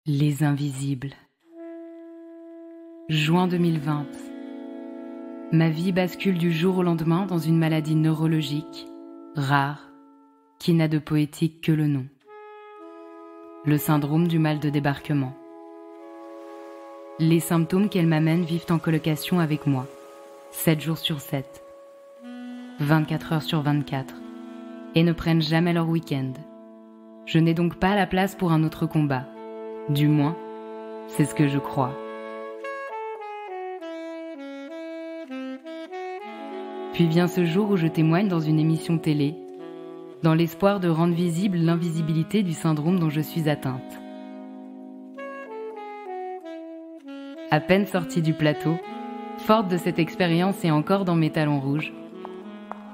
Les invisibles. Juin 2020. Ma vie bascule du jour au lendemain dans une maladie neurologique, rare, qui n'a de poétique que le nom. Le syndrome du mal de débarquement. Les symptômes qu'elle m'amène vivent en colocation avec moi, 7 jours sur 7, 24 heures sur 24, et ne prennent jamais leur week-end. Je n'ai donc pas la place pour un autre combat. Du moins, c'est ce que je crois. Puis vient ce jour où je témoigne dans une émission télé, dans l'espoir de rendre visible l'invisibilité du syndrome dont je suis atteinte. À peine sortie du plateau, forte de cette expérience et encore dans mes talons rouges,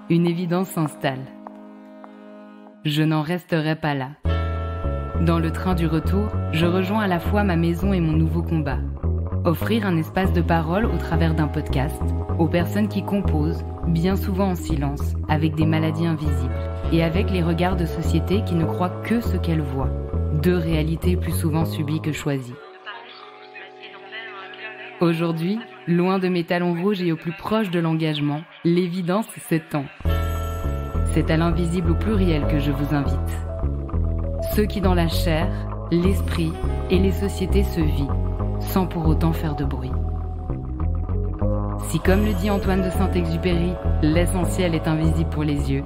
une évidence s'installe. Je n'en resterai pas là. Dans le train du retour, je rejoins à la fois ma maison et mon nouveau combat. Offrir un espace de parole au travers d'un podcast aux personnes qui composent, bien souvent en silence, avec des maladies invisibles et avec les regards de société qui ne croient que ce qu'elles voient. Deux réalités plus souvent subies que choisies. Aujourd'hui, loin de mes talons rouges et au plus proche de l'engagement, l'évidence s'étend. C'est à l'invisible au pluriel que je vous invite. Ceux qui dans la chair, l'esprit et les sociétés se vivent, sans pour autant faire de bruit. Si comme le dit Antoine de Saint-Exupéry, l'essentiel est invisible pour les yeux,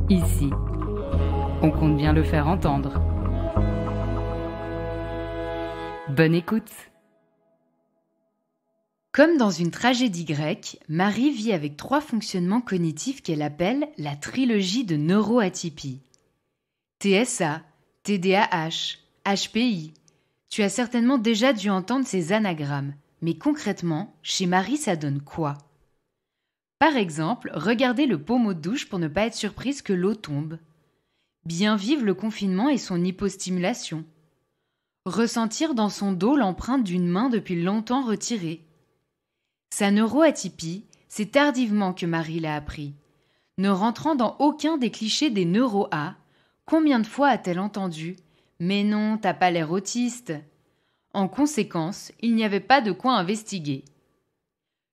ici, on compte bien le faire entendre. Bonne écoute. Comme dans une tragédie grecque, Marie vit avec 3 fonctionnements cognitifs qu'elle appelle la trilogie de neuroatypie. TSA, TDAH, HPI. Tu as certainement déjà dû entendre ces anagrammes, mais concrètement, chez Marie, ça donne quoi? Par exemple, regardez le pommeau de douche pour ne pas être surprise que l'eau tombe. Bien vivre le confinement et son hypostimulation. Ressentir dans son dos l'empreinte d'une main depuis longtemps retirée. Sa neuroatypie, c'est tardivement que Marie l'a appris. Ne rentrant dans aucun des clichés des neuro-A, combien de fois a-t-elle entendu « Mais non, t'as pas l'air autiste ». En conséquence, il n'y avait pas de quoi investiguer.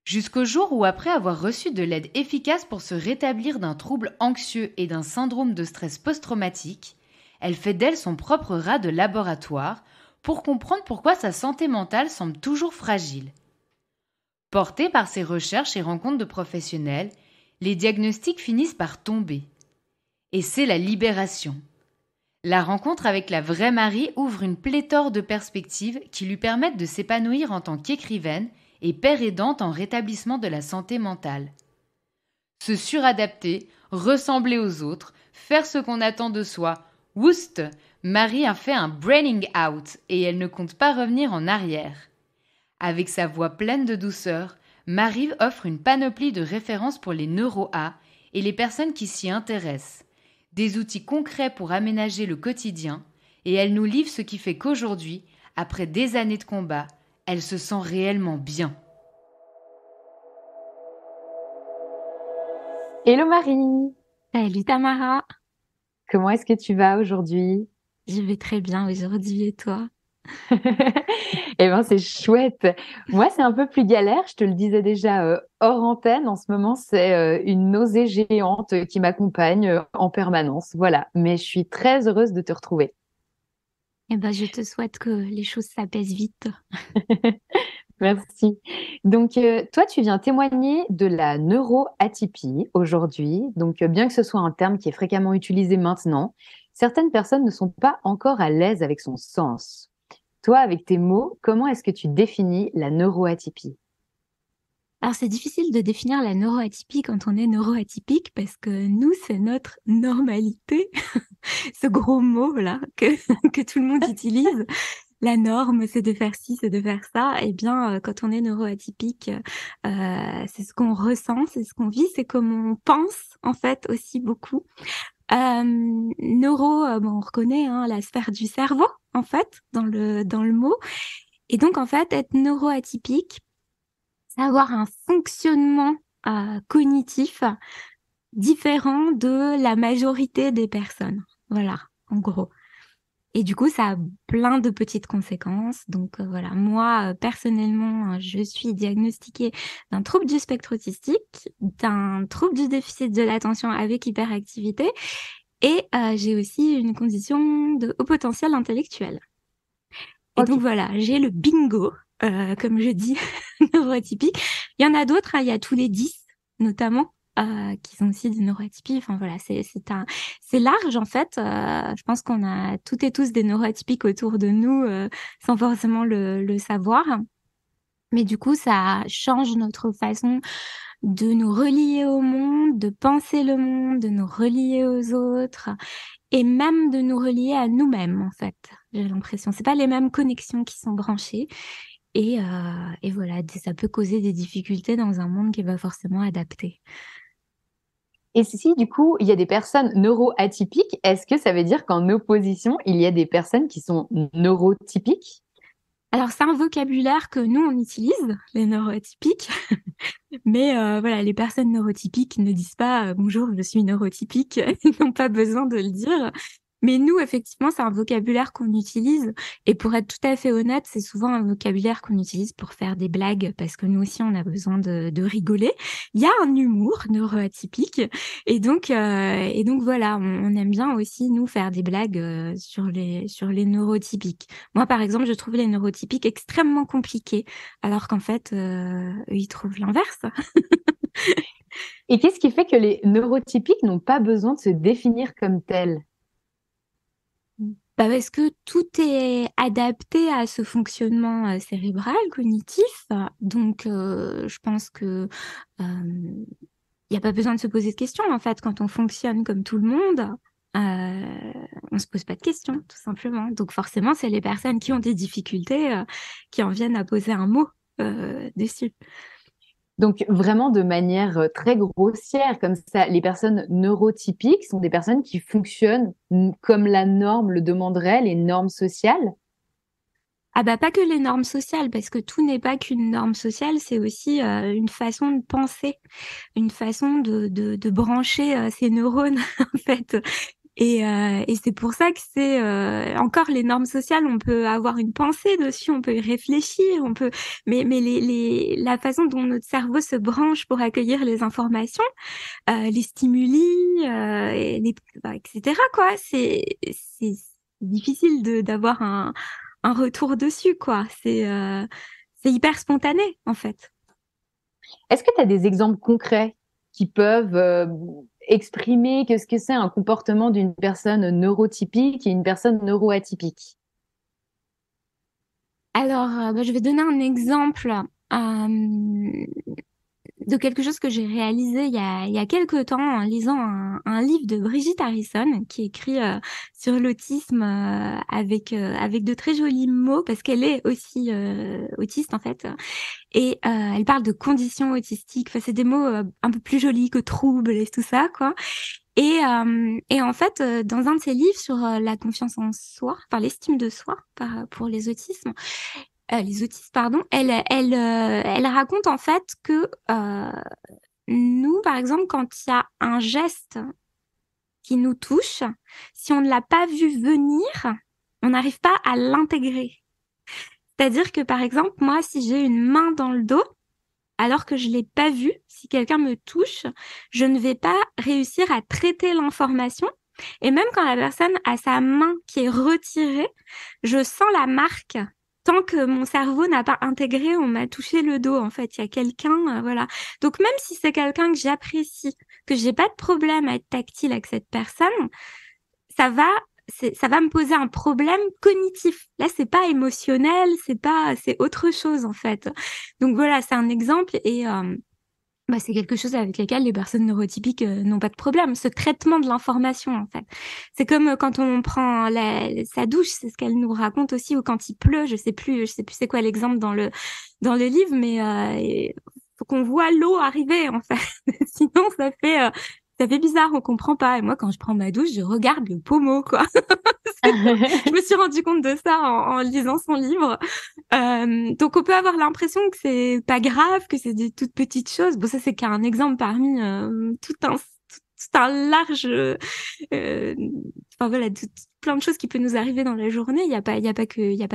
Jusqu'au jour où, après avoir reçu de l'aide efficace pour se rétablir d'un trouble anxieux et d'un syndrome de stress post-traumatique, elle fait d'elle son propre rat de laboratoire pour comprendre pourquoi sa santé mentale semble toujours fragile. Portée par ses recherches et rencontres de professionnels, les diagnostics finissent par tomber. Et c'est la libération. La rencontre avec la vraie Marie ouvre une pléthore de perspectives qui lui permettent de s'épanouir en tant qu'écrivaine et père aidante en rétablissement de la santé mentale. Se suradapter, ressembler aux autres, faire ce qu'on attend de soi. Woust, Marie a fait un braining out et elle ne compte pas revenir en arrière. Avec sa voix pleine de douceur, Marie offre une panoplie de références pour les neuro-A et les personnes qui s'y intéressent. Des outils concrets pour aménager le quotidien, et elle nous livre ce qui fait qu'aujourd'hui, après des années de combat, elle se sent réellement bien. Hello Marie, Salut Tamara, comment est-ce que tu vas aujourd'hui? je vais très bien aujourd'hui et toi? Eh ben c'est chouette. Moi c'est un peu plus galère, je te le disais déjà hors antenne. En ce moment c'est une nausée géante qui m'accompagne en permanence. Voilà, mais je suis très heureuse de te retrouver. Eh ben, je te souhaite que les choses s'apaisent vite. Merci. Donc toi tu viens témoigner de la neuroatypie aujourd'hui. Donc bien que ce soit un terme qui est fréquemment utilisé maintenant, certaines personnes ne sont pas encore à l'aise avec son sens. Toi, avec tes mots, comment est-ce que tu définis la neuroatypie? Alors, c'est difficile de définir la neuroatypie quand on est neuroatypique parce que nous, c'est notre normalité, ce gros mot-là que tout le monde utilise. La norme, c'est de faire ci, c'est de faire ça. Eh bien, quand on est neuroatypique, c'est ce qu'on ressent, c'est ce qu'on vit, c'est comme on pense, en fait, aussi beaucoup. On reconnaît la sphère du cerveau, en fait, dans le mot. Et donc, en fait, être neuroatypique, c'est avoir un fonctionnement cognitif différent de la majorité des personnes. Voilà, en gros. Et du coup, ça a plein de petites conséquences. Donc voilà, moi, personnellement, je suis diagnostiquée d'un trouble du spectre autistique, d'un trouble du déficit de l'attention avec hyperactivité, et j'ai aussi une condition de haut potentiel intellectuel. Et Ok. donc voilà, j'ai le bingo, comme je dis, neuroatypique. Il y en a d'autres, hein, il y a tous les 10 notamment, qui sont aussi des neuroatypies. Enfin voilà, c'est large en fait. Je pense qu'on a toutes et tous des neuroatypiques autour de nous, sans forcément le savoir. Mais du coup, ça change notre façon de nous relier au monde, de penser le monde, de nous relier aux autres et même de nous relier à nous-mêmes, en fait. J'ai l'impression. C'est pas les mêmes connexions qui sont branchées. Et voilà, ça peut causer des difficultés dans un monde qui est pas forcément adapté. Et si du coup, il y a des personnes neuroatypiques, est-ce que ça veut dire qu'en opposition, il y a des personnes qui sont neurotypiques? Alors, c'est un vocabulaire que nous, on utilise, les neuroatypiques. Mais voilà, les personnes neurotypiques ne disent pas bonjour, je suis neurotypique. Ils n'ont pas besoin de le dire. Mais nous, effectivement, c'est un vocabulaire qu'on utilise. Et pour être tout à fait honnête, c'est souvent un vocabulaire qu'on utilise pour faire des blagues, parce que nous aussi, on a besoin de rigoler. Il y a un humour neuroatypique. Et donc voilà, on aime bien aussi, nous, faire des blagues sur les neurotypiques. Moi, par exemple, je trouve les neurotypiques extrêmement compliqués, alors qu'en fait, eux, ils trouvent l'inverse. Et qu'est-ce qui fait que les neurotypiques n'ont pas besoin de se définir comme tels? Bah parce que tout est adapté à ce fonctionnement cérébral, cognitif. Donc, je pense que il n'y a pas besoin de se poser de questions. En fait, quand on fonctionne comme tout le monde, on se pose pas de questions, tout simplement. Donc, forcément, c'est les personnes qui ont des difficultés qui en viennent à poser un mot dessus. Donc vraiment de manière très grossière, comme ça, les personnes neurotypiques sont des personnes qui fonctionnent comme la norme le demanderait, les normes sociales. Ah bah pas que les normes sociales, parce que tout n'est pas qu'une norme sociale, c'est aussi une façon de penser, une façon de brancher ses neurones en fait. Et c'est pour ça que c'est encore les normes sociales, on peut avoir une pensée dessus, on peut y réfléchir, mais la façon dont notre cerveau se branche pour accueillir les informations, les stimuli, etc. quoi, c'est difficile d'avoir un retour dessus quoi. C'est hyper spontané en fait. Est-ce que tu as des exemples concrets qui peuvent exprimer ce que c'est un comportement d'une personne neurotypique et une personne neuroatypique? Alors, bah, je vais donner un exemple de quelque chose que j'ai réalisé il y a quelque temps en lisant un livre de Brigitte Harrison qui écrit sur l'autisme avec de très jolis mots parce qu'elle est aussi autiste en fait. Et elle parle de conditions autistiques. Enfin, c'est des mots un peu plus jolis que troubles et tout ça, quoi. Et en fait, dans un de ses livres sur la confiance en soi, enfin l'estime de soi pour les autistes, pardon, elle raconte en fait que nous, par exemple, quand il y a un geste qui nous touche, si on ne l'a pas vu venir, on n'arrive pas à l'intégrer. C'est-à-dire que, par exemple, moi, si j'ai une main dans le dos, alors que je l'ai pas vu, si quelqu'un me touche, je ne vais pas réussir à traiter l'information. Et même quand la personne a sa main qui est retirée, je sens la marque. Tant que mon cerveau n'a pas intégré, on m'a touché le dos. En fait, il y a quelqu'un, voilà. Donc même si c'est quelqu'un que j'apprécie, que j'ai pas de problème à être tactile avec cette personne, ça va, ça va me poser un problème cognitif. Là, c'est pas émotionnel, c'est autre chose en fait. Donc voilà, c'est un exemple et bah, c'est quelque chose avec lequel les personnes neurotypiques n'ont pas de problème. Ce traitement de l'information en fait, c'est comme quand on prend sa douche, c'est ce qu'elle nous raconte aussi, ou quand il pleut. Je sais plus c'est quoi l'exemple dans le livre, mais faut qu'on voit l'eau arriver en fait. Sinon, ça fait bizarre, on comprend pas. Et moi, quand je prends ma douche, je regarde le pommeau, quoi. Je me suis rendu compte de ça en lisant son livre. Donc, on peut avoir l'impression que c'est pas grave, que c'est des toutes petites choses. Bon, ça, c'est qu'un exemple parmi tout un large enfin voilà, plein de choses qui peuvent nous arriver dans la journée. Il y a pas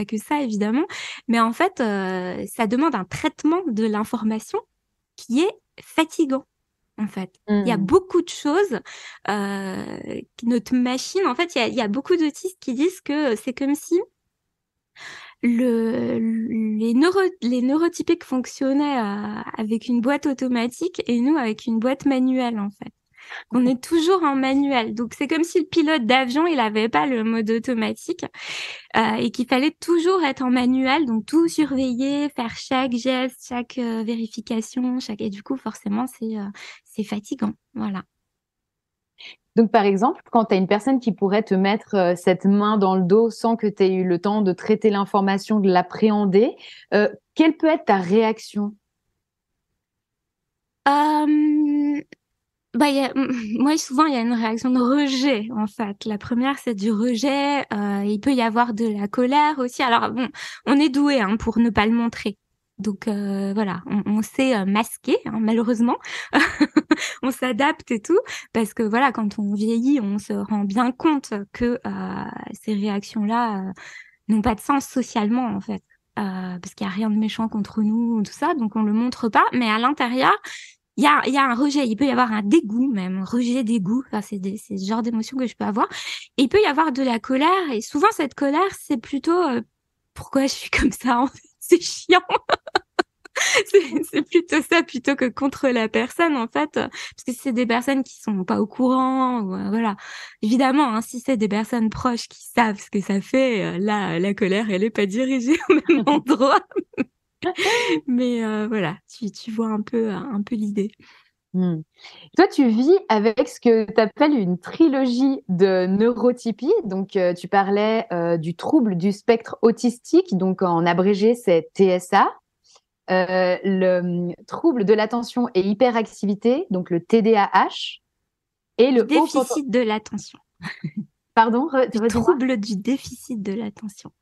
que ça évidemment, mais en fait, ça demande un traitement de l'information qui est fatigant. En fait, il y a beaucoup de choses. Notre machine, en fait, il y a beaucoup d'autistes qui disent que c'est comme si les neurotypiques fonctionnaient avec une boîte automatique et nous avec une boîte manuelle, en fait. On est toujours en manuel. Donc, c'est comme si le pilote d'avion, il avait pas le mode automatique et qu'il fallait toujours être en manuel, donc tout surveiller, faire chaque geste, chaque vérification, et du coup, forcément, c'est fatigant. Voilà. Donc, par exemple, quand tu as une personne qui pourrait te mettre cette main dans le dos sans que tu aies eu le temps de traiter l'information, de l'appréhender, quelle peut être ta réaction? Moi, souvent, il y a une réaction de rejet, en fait. La première, c'est du rejet. Il peut y avoir de la colère aussi. Alors, bon, on est doué hein, pour ne pas le montrer. Donc, voilà, on sait masquer, hein, malheureusement. On s'adapte et tout. Parce que, voilà, quand on vieillit, on se rend bien compte que ces réactions-là n'ont pas de sens socialement, en fait. Parce qu'il n'y a rien de méchant contre nous, tout ça. Donc, on le montre pas. Mais à l'intérieur, il y a un rejet, il peut y avoir un dégoût même, rejet, dégoût, enfin, c'est ce genre d'émotion que je peux avoir. Et il peut y avoir de la colère, et souvent cette colère, c'est plutôt pourquoi je suis comme ça, en fait, c'est chiant. C'est plutôt ça plutôt que contre la personne en fait, parce que c'est des personnes qui sont pas au courant, ou, voilà. Évidemment, hein, si c'est des personnes proches qui savent ce que ça fait, là, la colère, elle est pas dirigée au même endroit. Mais voilà, tu vois un peu l'idée. Toi, tu vis avec ce que tu appelles une trilogie de neurotypie. Donc, tu parlais du trouble du spectre autistique, donc en abrégé, c'est TSA. Le trouble de l'attention et hyperactivité, donc le TDAH. Et le déficit de l'attention. Pardon, le trouble du déficit de l'attention.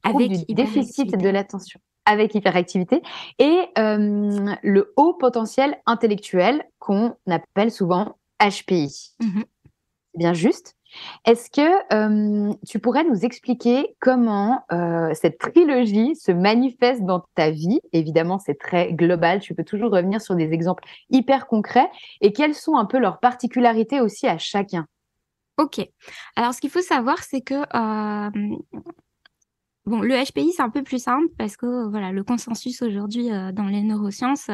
Trouble du déficit de l'attention avec hyperactivité et le haut potentiel intellectuel qu'on appelle souvent HPI. C'est bien juste. Est-ce que tu pourrais nous expliquer comment cette trilogie se manifeste dans ta vie? Évidemment, c'est très global. Tu peux toujours revenir sur des exemples hyper concrets. Et quelles sont un peu leurs particularités aussi à chacun? Ok. Alors, ce qu'il faut savoir, c'est que bon, le HPI, c'est un peu plus simple parce que voilà, le consensus aujourd'hui dans les neurosciences,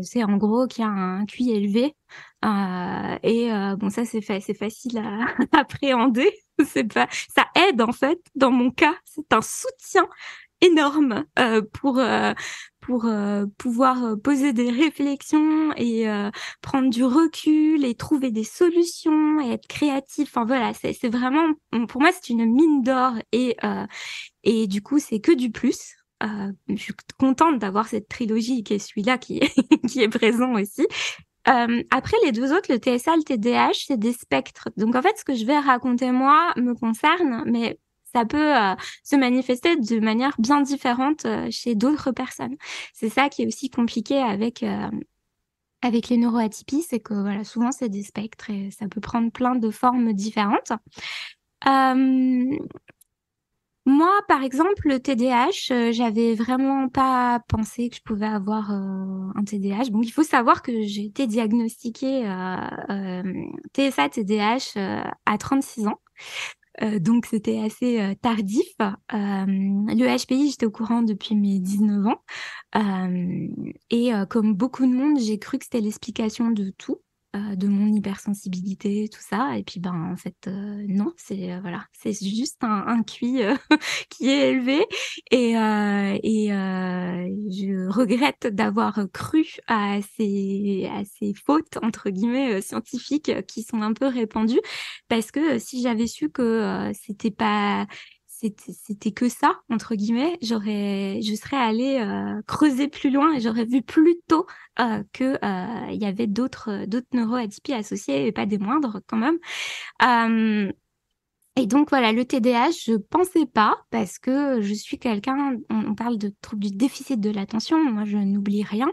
c'est en gros qu'il y a un QI élevé. Bon, ça, c'est facile à appréhender. Ça aide en fait. Dans mon cas, c'est un soutien énorme pour pouvoir poser des réflexions et prendre du recul et trouver des solutions et être créatif. Enfin voilà, c'est vraiment, pour moi, c'est une mine d'or et du coup, c'est que du plus. Je suis contente d'avoir cette trilogie qui est celui-là qui qui est présent aussi. Après, les deux autres, le TSA, le TDAH, c'est des spectres. Donc, en fait, ce que je vais raconter, moi, me concerne, mais ça peut se manifester de manière bien différente chez d'autres personnes. C'est ça qui est aussi compliqué avec les neuroatypies, c'est que voilà, souvent, c'est des spectres et ça peut prendre plein de formes différentes. Moi, par exemple, le TDAH, j'avais vraiment pas pensé que je pouvais avoir un TDAH. Bon, il faut savoir que j'ai été diagnostiquée TSA TDAH à 36 ans. Donc, c'était assez tardif. Le HPI, j'étais au courant depuis mes 19 ans. Comme beaucoup de monde, j'ai cru que c'était l'explication de tout. De mon hypersensibilité, tout ça. Et puis, ben, en fait, non, voilà, c'est juste un QI qui est élevé. Je regrette d'avoir cru à ces fautes, entre guillemets, scientifiques qui sont un peu répandues. Parce que si j'avais su que c'était que ça, entre guillemets, je serais allée creuser plus loin et j'aurais vu plus tôt que il y avait d'autres neuroatypies associées et pas des moindres quand même. Et donc voilà, le TDAH, je pensais pas parce que je suis quelqu'un, on parle de trouble du déficit de l'attention, moi je n'oublie rien.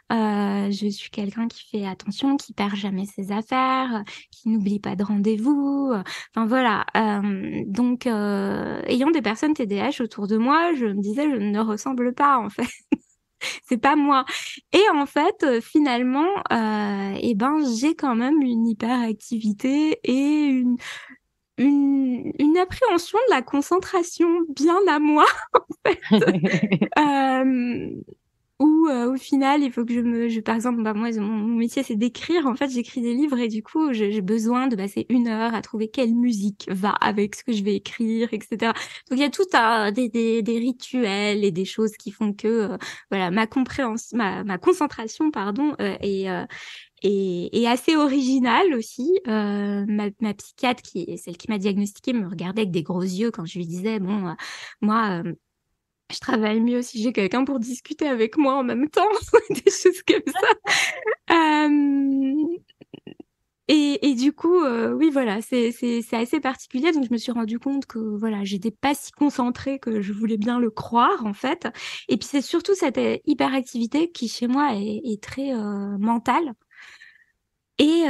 Je suis quelqu'un qui fait attention, qui perd jamais ses affaires, qui n'oublie pas de rendez-vous. Enfin voilà. Donc ayant des personnes TDAH autour de moi, je me disais je ne ressemble pas en fait. C'est pas moi. Et en fait, finalement, eh ben j'ai quand même une hyperactivité et une appréhension de la concentration bien à moi, en fait. Euh, Où au final, il faut que par exemple, bah, moi, mon métier, c'est d'écrire. En fait, j'écris des livres et du coup, j'ai besoin de passer 1 heure à trouver quelle musique va avec ce que je vais écrire, etc. Donc, il y a tout des rituels et des choses qui font que, voilà, ma concentration, pardon, est assez originale aussi. Ma psychiatre, qui est celle qui m'a diagnostiquée, me regardait avec des gros yeux quand je lui disais, bon, moi, je travaille mieux si j'ai quelqu'un pour discuter avec moi en même temps, des choses comme ça. Et du coup, oui, voilà, c'est assez particulier. Donc, je me suis rendu compte que voilà, j'étais pas si concentrée que je voulais bien le croire, en fait. Et puis, c'est surtout cette hyperactivité qui, chez moi, est très mentale. Et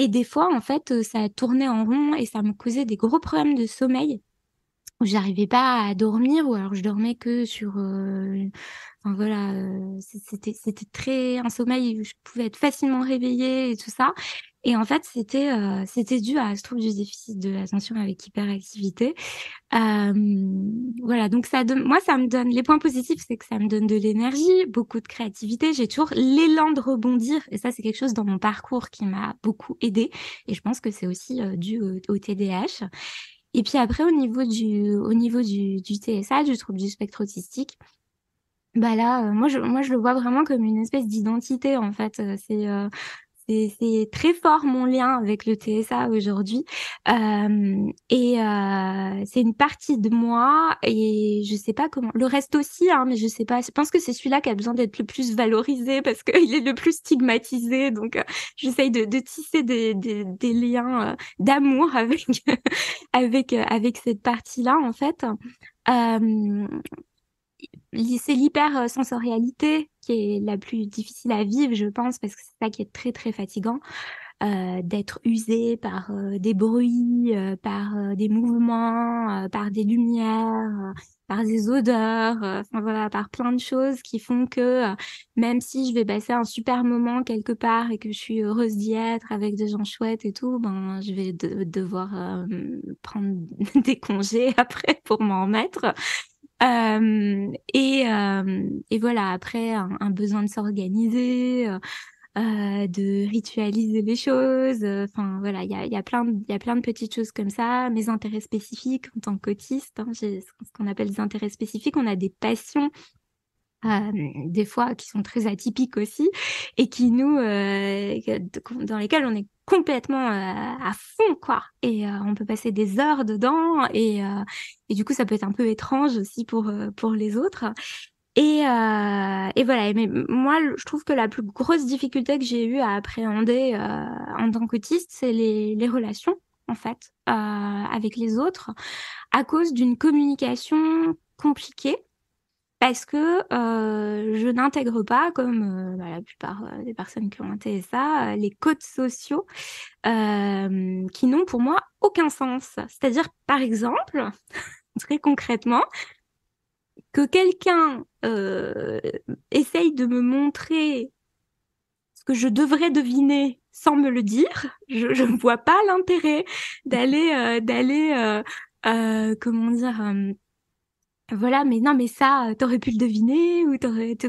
des fois, en fait, ça tournait en rond et ça me causait des gros problèmes de sommeil où j'arrivais pas à dormir ou alors je dormais que sur enfin voilà c'était très un sommeil où je pouvais être facilement réveillée et tout ça et en fait c'était dû à ce trouble du déficit de l'attention avec hyperactivité. Voilà, donc moi ça me donne les points positifs, c'est que ça me donne de l'énergie, beaucoup de créativité, j'ai toujours l'élan de rebondir et ça c'est quelque chose dans mon parcours qui m'a beaucoup aidée et je pense que c'est aussi dû au TDAH. Et puis après, au niveau du TSA, du trouble du spectre autistique, bah là, moi, je le vois vraiment comme une espèce d'identité, en fait. C'est très fort mon lien avec le TSA aujourd'hui. C'est une partie de moi et je sais pas comment. Le reste aussi, hein, mais je sais pas. Je pense que c'est celui-là qui a besoin d'être le plus valorisé parce qu'il est le plus stigmatisé. Donc, j'essaye de tisser des liens d'amour avec, avec cette partie-là, en fait. Euh, c'est l'hypersensorialité qui est la plus difficile à vivre, je pense, parce que c'est ça qui est très, très fatigant, d'être usé par des bruits, par des mouvements, par des lumières, par des odeurs, enfin voilà, par plein de choses qui font que même si je vais passer un super moment quelque part et que je suis heureuse d'y être avec des gens chouettes et tout, ben je vais devoir prendre des congés après pour m'en remettre. Et voilà, après, un besoin de s'organiser, de ritualiser les choses. Enfin, voilà, il y a plein de petites choses comme ça. Mes intérêts spécifiques en tant qu'autiste, hein, j'ai ce qu'on appelle des intérêts spécifiques. On a des passions des fois qui sont très atypiques aussi et qui dans lesquelles on est complètement à fond quoi et on peut passer des heures dedans et du coup ça peut être un peu étrange aussi pour les autres et voilà mais moi je trouve que la plus grosse difficulté que j'ai eu à appréhender en tant qu'autiste c'est les relations en fait avec les autres à cause d'une communication compliquée parce que je n'intègre pas, comme bah, la plupart des personnes qui ont un TSA, les codes sociaux qui n'ont pour moi aucun sens. C'est-à-dire, par exemple, très concrètement, que quelqu'un essaye de me montrer ce que je devrais deviner sans me le dire, je ne vois pas l'intérêt d'aller, comment dire voilà, mais non, mais ça, t'aurais pu le deviner, ou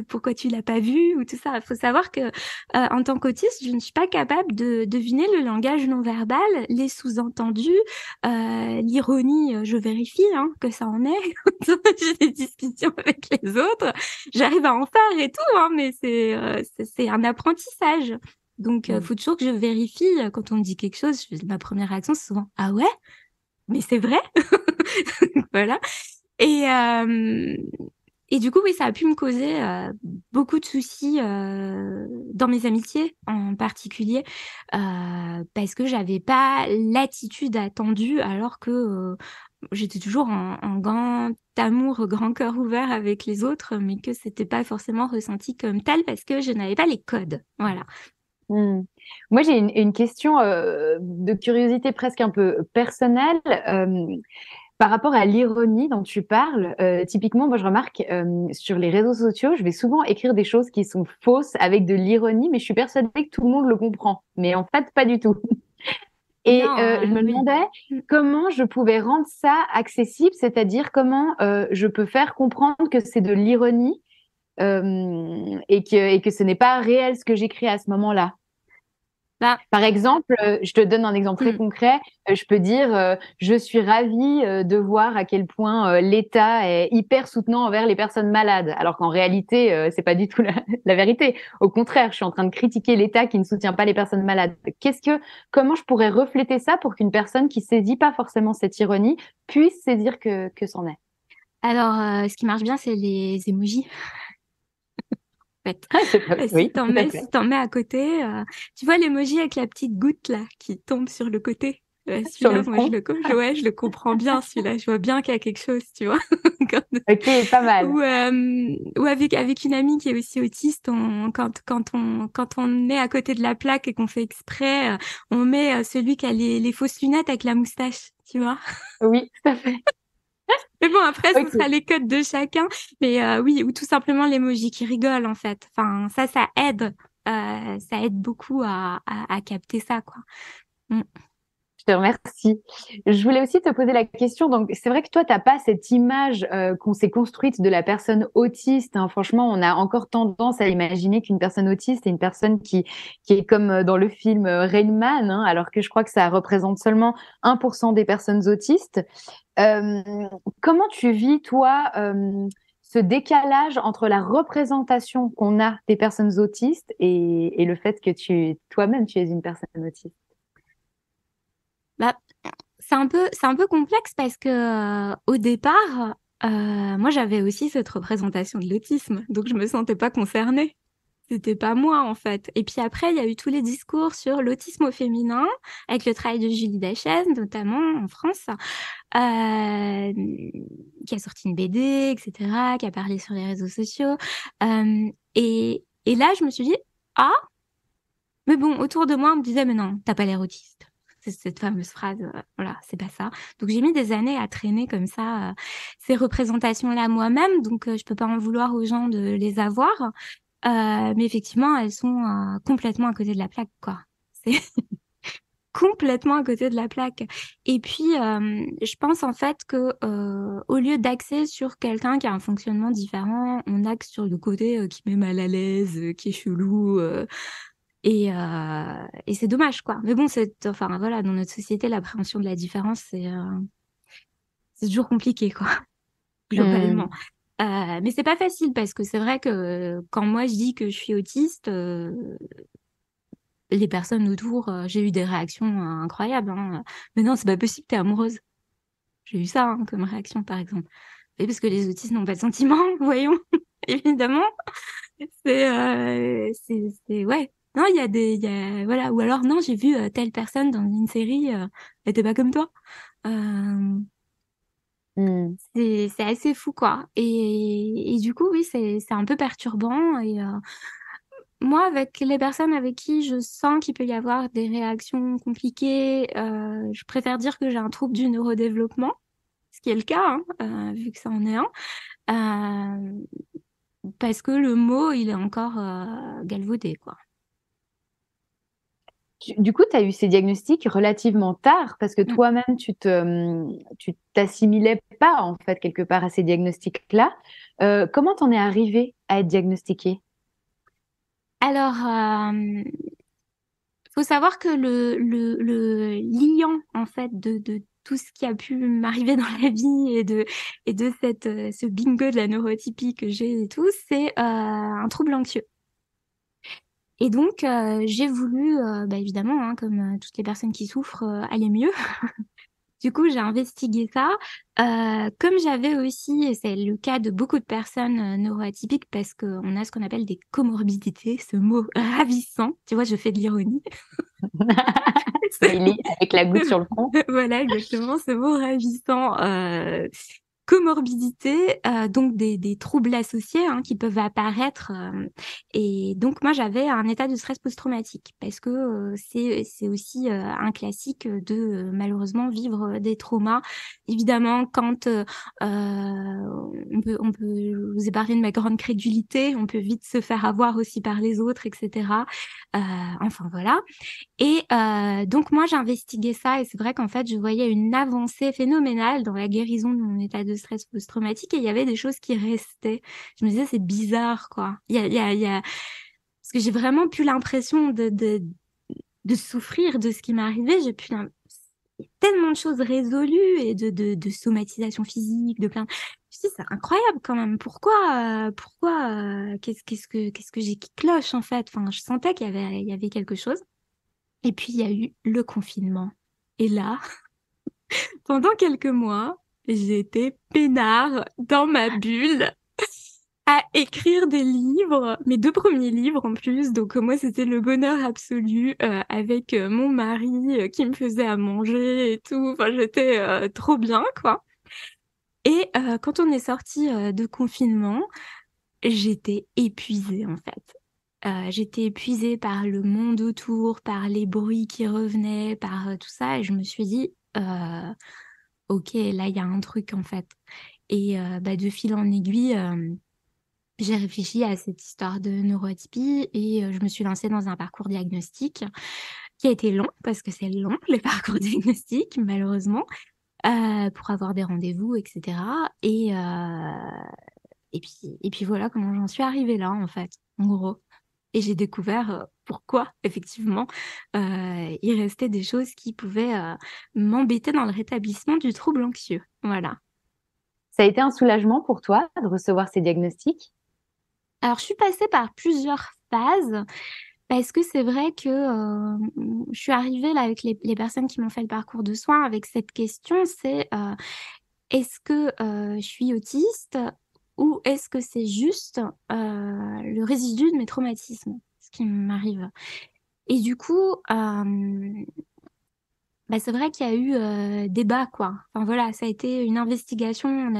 pourquoi tu l'as pas vu, ou tout ça. Il faut savoir que, en tant qu'autiste, je ne suis pas capable de deviner le langage non verbal, les sous-entendus, l'ironie, je vérifie, hein, que ça en est. Quand j'ai des discussions avec les autres, j'arrive à en faire et tout, hein, mais c'est un apprentissage. Donc, faut toujours que je vérifie quand on me dit quelque chose. Ma première réaction, c'est souvent, ah ouais? Mais c'est vrai? Voilà. Et, Et du coup, oui, ça a pu me causer beaucoup de soucis dans mes amitiés en particulier, parce que j'avais pas l'attitude attendue, alors que j'étais toujours en grand amour, grand cœur ouvert avec les autres, mais que c'était pas forcément ressenti comme tel parce que je n'avais pas les codes. Voilà. Hmm. Moi, j'ai une question de curiosité presque un peu personnelle. Par rapport à l'ironie dont tu parles, typiquement, moi, je remarque sur les réseaux sociaux, je vais souvent écrire des choses qui sont fausses avec de l'ironie, mais je suis persuadée que tout le monde le comprend. Mais en fait, pas du tout. Et Non, je me oui. demandais comment je pouvais rendre ça accessible, c'est-à-dire comment je peux faire comprendre que c'est de l'ironie et que ce n'est pas réel ce que j'écris à ce moment-là. Bah, Par exemple, je te donne un exemple très hmm. concret. Je peux dire, je suis ravie de voir à quel point l'État est hyper soutenant envers les personnes malades, alors qu'en réalité, c'est pas du tout la vérité. Au contraire, je suis en train de critiquer l'État qui ne soutient pas les personnes malades. Comment je pourrais refléter ça pour qu'une personne qui saisit pas forcément cette ironie puisse saisir que c'en est? Alors, ce qui marche bien, c'est les émojis. Fait. Oui, tout à fait. Si t'en mets à côté, tu vois l'emoji avec la petite goutte là qui tombe sur le côté. Sur le Celui-là, moi, front. ouais, je le comprends bien, celui-là. Je vois bien qu'il y a quelque chose, tu vois. Quand- Ok, pas mal. ou avec une amie qui est aussi autiste, quand on met à côté de la plaque et qu'on fait exprès, on met celui qui a les fausses lunettes avec la moustache, tu vois. Oui, tout à fait. Mais bon, après, ce sera Ok. les codes de chacun. Mais oui, ou tout simplement l'emoji qui rigole, en fait. Enfin, ça aide. Ça aide beaucoup à capter ça, quoi. Mm. Je te remercie. Je voulais aussi te poser la question. Donc, c'est vrai que toi, t'as pas cette image qu'on s'est construite de la personne autiste, hein. Franchement, on a encore tendance à imaginer qu'une personne autiste est une personne qui est comme dans le film Rain Man, hein, alors que je crois que ça représente seulement 1% des personnes autistes. Euh, Comment tu vis, toi, ce décalage entre la représentation qu'on a des personnes autistes et le fait que toi-même, tu es une personne autiste? Bah, c'est un peu complexe parce que au départ, moi, j'avais aussi cette représentation de l'autisme, donc je me sentais pas concernée. C'était pas moi, en fait. Et puis après, il y a eu tous les discours sur l'autisme au féminin, avec le travail de Julie Dachès, notamment en France, qui a sorti une BD, etc., qui a parlé sur les réseaux sociaux. Et là, je me suis dit, ah, mais bon, autour de moi, on me disait, mais non, t'as pas l'air autiste. C'est cette fameuse phrase, voilà, c'est pas ça. Donc j'ai mis des années à traîner comme ça ces représentations-là moi-même, donc je peux pas en vouloir aux gens de les avoir. Mais effectivement, elles sont complètement à côté de la plaque, quoi. C'est complètement à côté de la plaque. Et puis, je pense en fait que au lieu d'axer sur quelqu'un qui a un fonctionnement différent, on axe sur le côté qui met mal à l'aise, qui est chelou. Et c'est dommage, quoi. Mais bon, enfin voilà, dans notre société, l'appréhension de la différence, c'est toujours compliqué, quoi, globalement. Hmm. Mais c'est pas facile parce que c'est vrai que quand moi je dis que je suis autiste, les personnes autour, j'ai eu des réactions incroyables, hein. Mais non, c'est pas possible, t'es amoureuse. J'ai eu ça comme réaction, par exemple. Et parce que les autistes n'ont pas de sentiments, voyons, évidemment. Ouais. Non, voilà. Ou alors, non, j'ai vu telle personne dans une série, elle était pas comme toi. Euh, Hmm. c'est assez fou, quoi. Et du coup, oui, c'est un peu perturbant. Et moi, avec les personnes avec qui je sens qu'il peut y avoir des réactions compliquées, je préfère dire que j'ai un trouble du neurodéveloppement, ce qui est le cas, hein, vu que ça en est un. Euh, Parce que le mot, il est encore galvaudé, quoi. Du coup, tu as eu ces diagnostics relativement tard parce que Mm. toi-même, tu t'assimilais pas en fait quelque part à ces diagnostics-là. Comment t'en es arrivé à être diagnostiqué? Alors, faut savoir que le liant, en fait, de tout ce qui a pu m'arriver dans la vie et de ce bingo de la neurotypie que j'ai et tout, c'est un trouble anxieux. Et donc, j'ai voulu, bah, évidemment, hein, comme toutes les personnes qui souffrent, aller mieux. Du coup, j'ai investigué ça. Comme j'avais aussi, et c'est le cas de beaucoup de personnes neuroatypiques, parce qu'on a ce qu'on appelle des comorbidités, ce mot ravissant. Tu vois, je fais de l'ironie. Smiley avec la goutte sur le front. Voilà, exactement, ce mot ravissant. Comorbidité, donc des troubles associés hein, qui peuvent apparaître. Et donc moi j'avais un état de stress post-traumatique parce que c'est aussi un classique de malheureusement vivre des traumas. Évidemment, quand on peut vous épargner de ma grande crédulité, on peut vite se faire avoir aussi par les autres, etc. Enfin voilà. Et donc moi, j'ai investigué ça et c'est vrai qu'en fait, je voyais une avancée phénoménale dans la guérison de mon état de stress post-traumatique et il y avait des choses qui restaient. Je me disais, c'est bizarre, quoi. Parce que j'ai vraiment plus l'impression de souffrir de ce qui m'est arrivé. Il y a tellement de choses résolues et de somatisation physique, de plein... Je me dis, c'est incroyable quand même. Qu'est-ce que j'ai qui cloche, en fait? Enfin, je sentais qu'il y avait quelque chose. Et puis, il y a eu le confinement. Et là, pendant quelques mois, j'étais peinard dans ma bulle à écrire des livres, mes 2 premiers livres en plus. Donc, moi, c'était le bonheur absolu avec mon mari qui me faisait à manger et tout. Enfin, j'étais trop bien, quoi. Et quand on est sorti de confinement, j'étais épuisée, en fait. J'étais épuisée par le monde autour, par les bruits qui revenaient, par tout ça, et je me suis dit, ok, là il y a un truc en fait. Et de fil en aiguille, j'ai réfléchi à cette histoire de neuroatypie et je me suis lancée dans un parcours diagnostique qui a été long parce que c'est long les parcours diagnostiques malheureusement pour avoir des rendez-vous, etc. Et puis voilà comment j'en suis arrivée là en fait, en gros. Et j'ai découvert pourquoi, effectivement, il restait des choses qui pouvaient m'embêter dans le rétablissement du trouble anxieux. Voilà. Ça a été un soulagement pour toi de recevoir ces diagnostics? Alors, je suis passée par plusieurs phases parce que c'est vrai que je suis arrivée là avec les personnes qui m'ont fait le parcours de soins avec cette question, c'est est-ce que je suis autiste ou est-ce que c'est juste le résidu de mes traumatismes, ce qui m'arrive. Et du coup, c'est vrai qu'il y a eu débat, quoi. Enfin voilà, ça a été une investigation,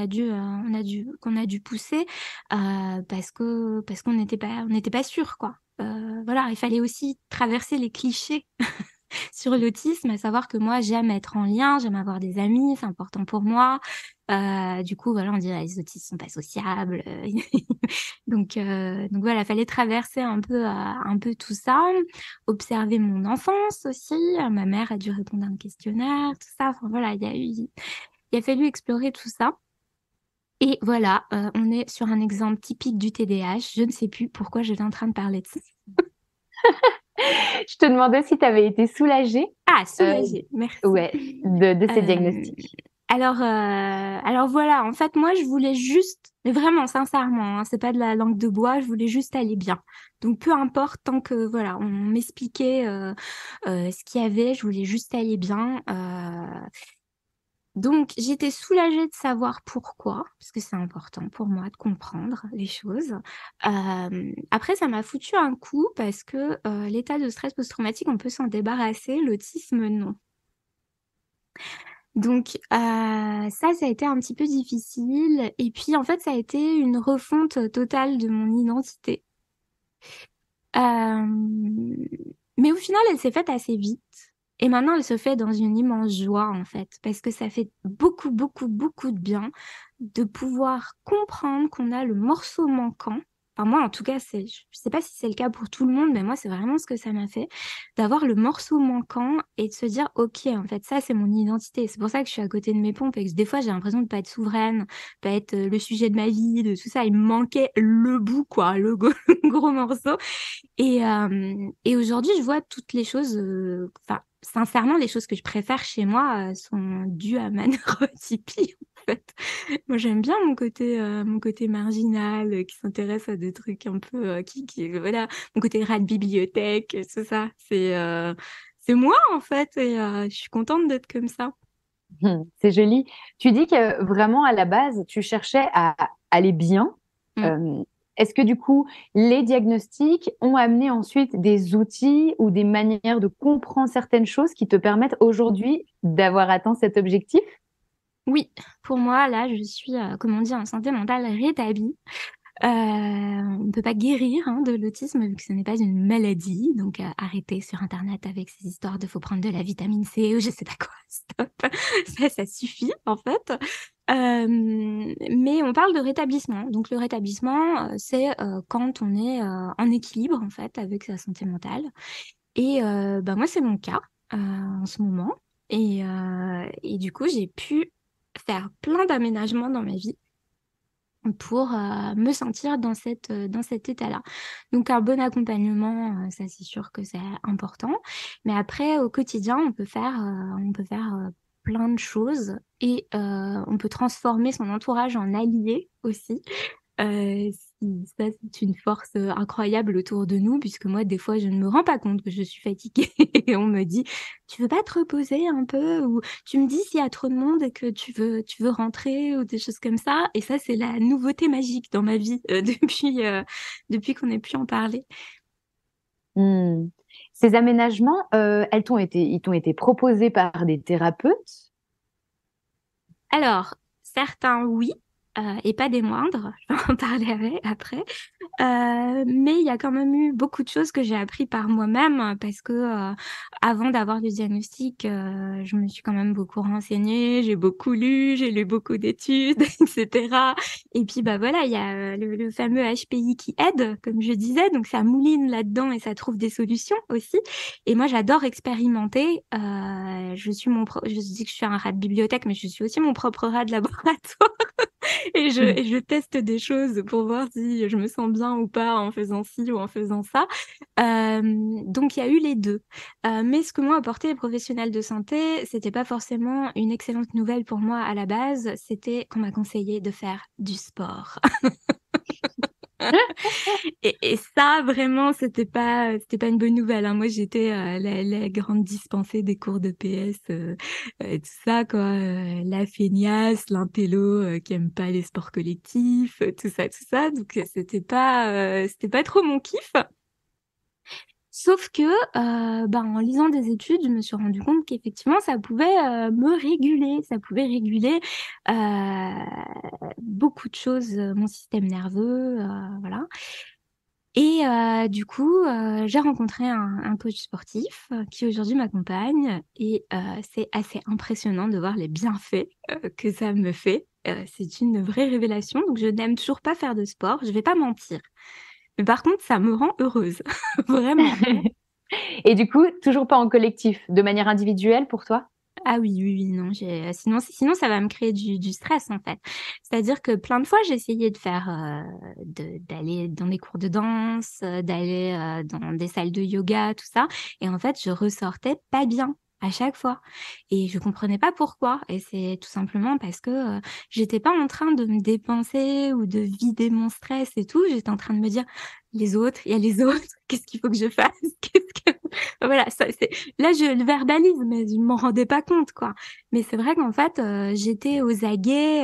qu'on a dû pousser parce qu'on n'était pas sûr, quoi. Voilà, il fallait aussi traverser les clichés sur l'autisme, à savoir que moi, j'aime être en lien, j'aime avoir des amis, c'est important pour moi. Du coup, voilà, on dirait les autistes sont pas sociables. Donc voilà, fallait traverser un peu tout ça, observer mon enfance aussi. Ma mère a dû répondre à un questionnaire, tout ça. Enfin voilà, il a fallu explorer tout ça. Et voilà, on est sur un exemple typique du TDAH. Je ne sais plus pourquoi j'étais en train de parler de ça. Je te demandais si tu avais été soulagée, Ah, soulagée, merci. ouais, de ces Euh, diagnostics. alors voilà, en fait, moi, je voulais juste, mais vraiment, sincèrement, hein, c'est pas de la langue de bois, je voulais juste aller bien. Donc, peu importe, tant que, voilà, on m'expliquait ce qu'il y avait, je voulais juste aller bien. Donc, j'étais soulagée de savoir pourquoi, parce que c'est important pour moi de comprendre les choses. Après, ça m'a foutu un coup parce que l'état de stress post-traumatique, on peut s'en débarrasser, l'autisme, non. Donc ça a été un petit peu difficile. Et puis en fait, ça a été une refonte totale de mon identité. Euh, Mais au final, elle s'est faite assez vite. Et maintenant, elle se fait dans une immense joie, en fait, parce que ça fait beaucoup, beaucoup, beaucoup de bien de pouvoir comprendre qu'on a le morceau manquant. Enfin, moi, en tout cas, je sais pas si c'est le cas pour tout le monde, mais moi, c'est vraiment ce que ça m'a fait, d'avoir le morceau manquant et de se dire, OK, en fait, ça, c'est mon identité. C'est pour ça que je suis à côté de mes pompes et que des fois, j'ai l'impression de pas être souveraine, pas être le sujet de ma vie, de tout ça. Il me manquait le bout, quoi, le gros morceau. Et aujourd'hui, je vois toutes les choses, enfin, sincèrement, les choses que je préfère chez moi sont dues à ma neurotypie, en fait. Moi, j'aime bien mon côté marginal qui s'intéresse à des trucs un peu, voilà, mon côté rat de bibliothèque, tout ça. C'est moi, en fait, et je suis contente d'être comme ça. C'est joli. Tu dis que vraiment, à la base, tu cherchais à aller bien. Mm. Euh, Est-ce que du coup, les diagnostics ont amené ensuite des outils ou des manières de comprendre certaines choses qui te permettent aujourd'hui d'avoir atteint cet objectif? Oui, pour moi, là, je suis, comme on dit, en santé mentale rétablie. On ne peut pas guérir de l'autisme vu que ce n'est pas une maladie. Donc, arrêtez sur Internet avec ces histoires de faut prendre de la vitamine C ou je sais pas quoi. Stop. Ça suffit, en fait. Mais on parle de rétablissement. Donc, le rétablissement, c'est quand on est en équilibre, en fait, avec sa santé mentale. Et moi, c'est mon cas en ce moment. Et du coup, j'ai pu faire plein d'aménagements dans ma vie pour me sentir dans cet état-là. Donc un bon accompagnement, ça c'est sûr que c'est important. Mais après, au quotidien, on peut faire plein de choses et on peut transformer son entourage en allié aussi. Euh, Ça, c'est une force incroyable autour de nous, puisque moi, des fois, je ne me rends pas compte que je suis fatiguée et on me dit, tu veux pas te reposer un peu? Ou tu me dis s'il y a trop de monde et que tu veux rentrer ou des choses comme ça. Et ça, c'est la nouveauté magique dans ma vie depuis qu'on ait pu en parler. Hmm. Ces aménagements, ils t'ont été proposés par des thérapeutes? Alors, certains, oui. Et pas des moindres, je vais en parler après. Mais il y a quand même eu beaucoup de choses que j'ai appris par moi-même parce que avant d'avoir le diagnostic, je me suis quand même beaucoup renseignée, j'ai beaucoup lu, j'ai lu beaucoup d'études, etc. Et puis bah voilà, il y a le fameux HPI qui aide, comme je disais, donc ça mouline là-dedans et ça trouve des solutions aussi. Et moi, j'adore expérimenter. Je dis que je suis un rat de bibliothèque, mais je suis aussi mon propre rat de laboratoire. Et je teste des choses pour voir si je me sens bien ou pas en faisant ci ou en faisant ça. Donc il y a eu les deux. Mais ce que m'ont apporté les professionnels de santé, c'était pas forcément une excellente nouvelle pour moi à la base. C'était qu'on m'a conseillé de faire du sport. Et ça, vraiment, c'était pas une bonne nouvelle, hein. Moi, j'étais la grande dispensée des cours de PS, tout ça, quoi. La feignasse, l'intello qui aime pas les sports collectifs, tout ça, tout ça. Donc, c'était pas trop mon kiff. Sauf que, en lisant des études, je me suis rendu compte qu'effectivement, ça pouvait me réguler, ça pouvait réguler beaucoup de choses, mon système nerveux, voilà. Et du coup, j'ai rencontré un coach sportif qui aujourd'hui m'accompagne et c'est assez impressionnant de voir les bienfaits que ça me fait. C'est une vraie révélation. Donc, je n'aime toujours pas faire de sport, je vais pas mentir. Mais par contre, ça me rend heureuse, vraiment. Et du coup, toujours pas en collectif, de manière individuelle pour toi? Ah oui, oui, oui, non, sinon ça va me créer du stress en fait. C'est-à-dire que plein de fois j'ai essayé de faire, d'aller dans des cours de danse, d'aller dans des salles de yoga, tout ça, et en fait je ressortais pas bien à chaque fois et je comprenais pas pourquoi. Et c'est tout simplement parce que j'étais pas en train de me dépenser ou de vider mon stress et tout. J'étais en train de me dire les autres, il y a les autres, qu'est-ce qu'il faut que je fasse? Qu'est-ce que voilà, ça c'est là, je le verbalise, mais je m'en rendais pas compte, quoi. Mais c'est vrai qu'en fait, j'étais aux aguets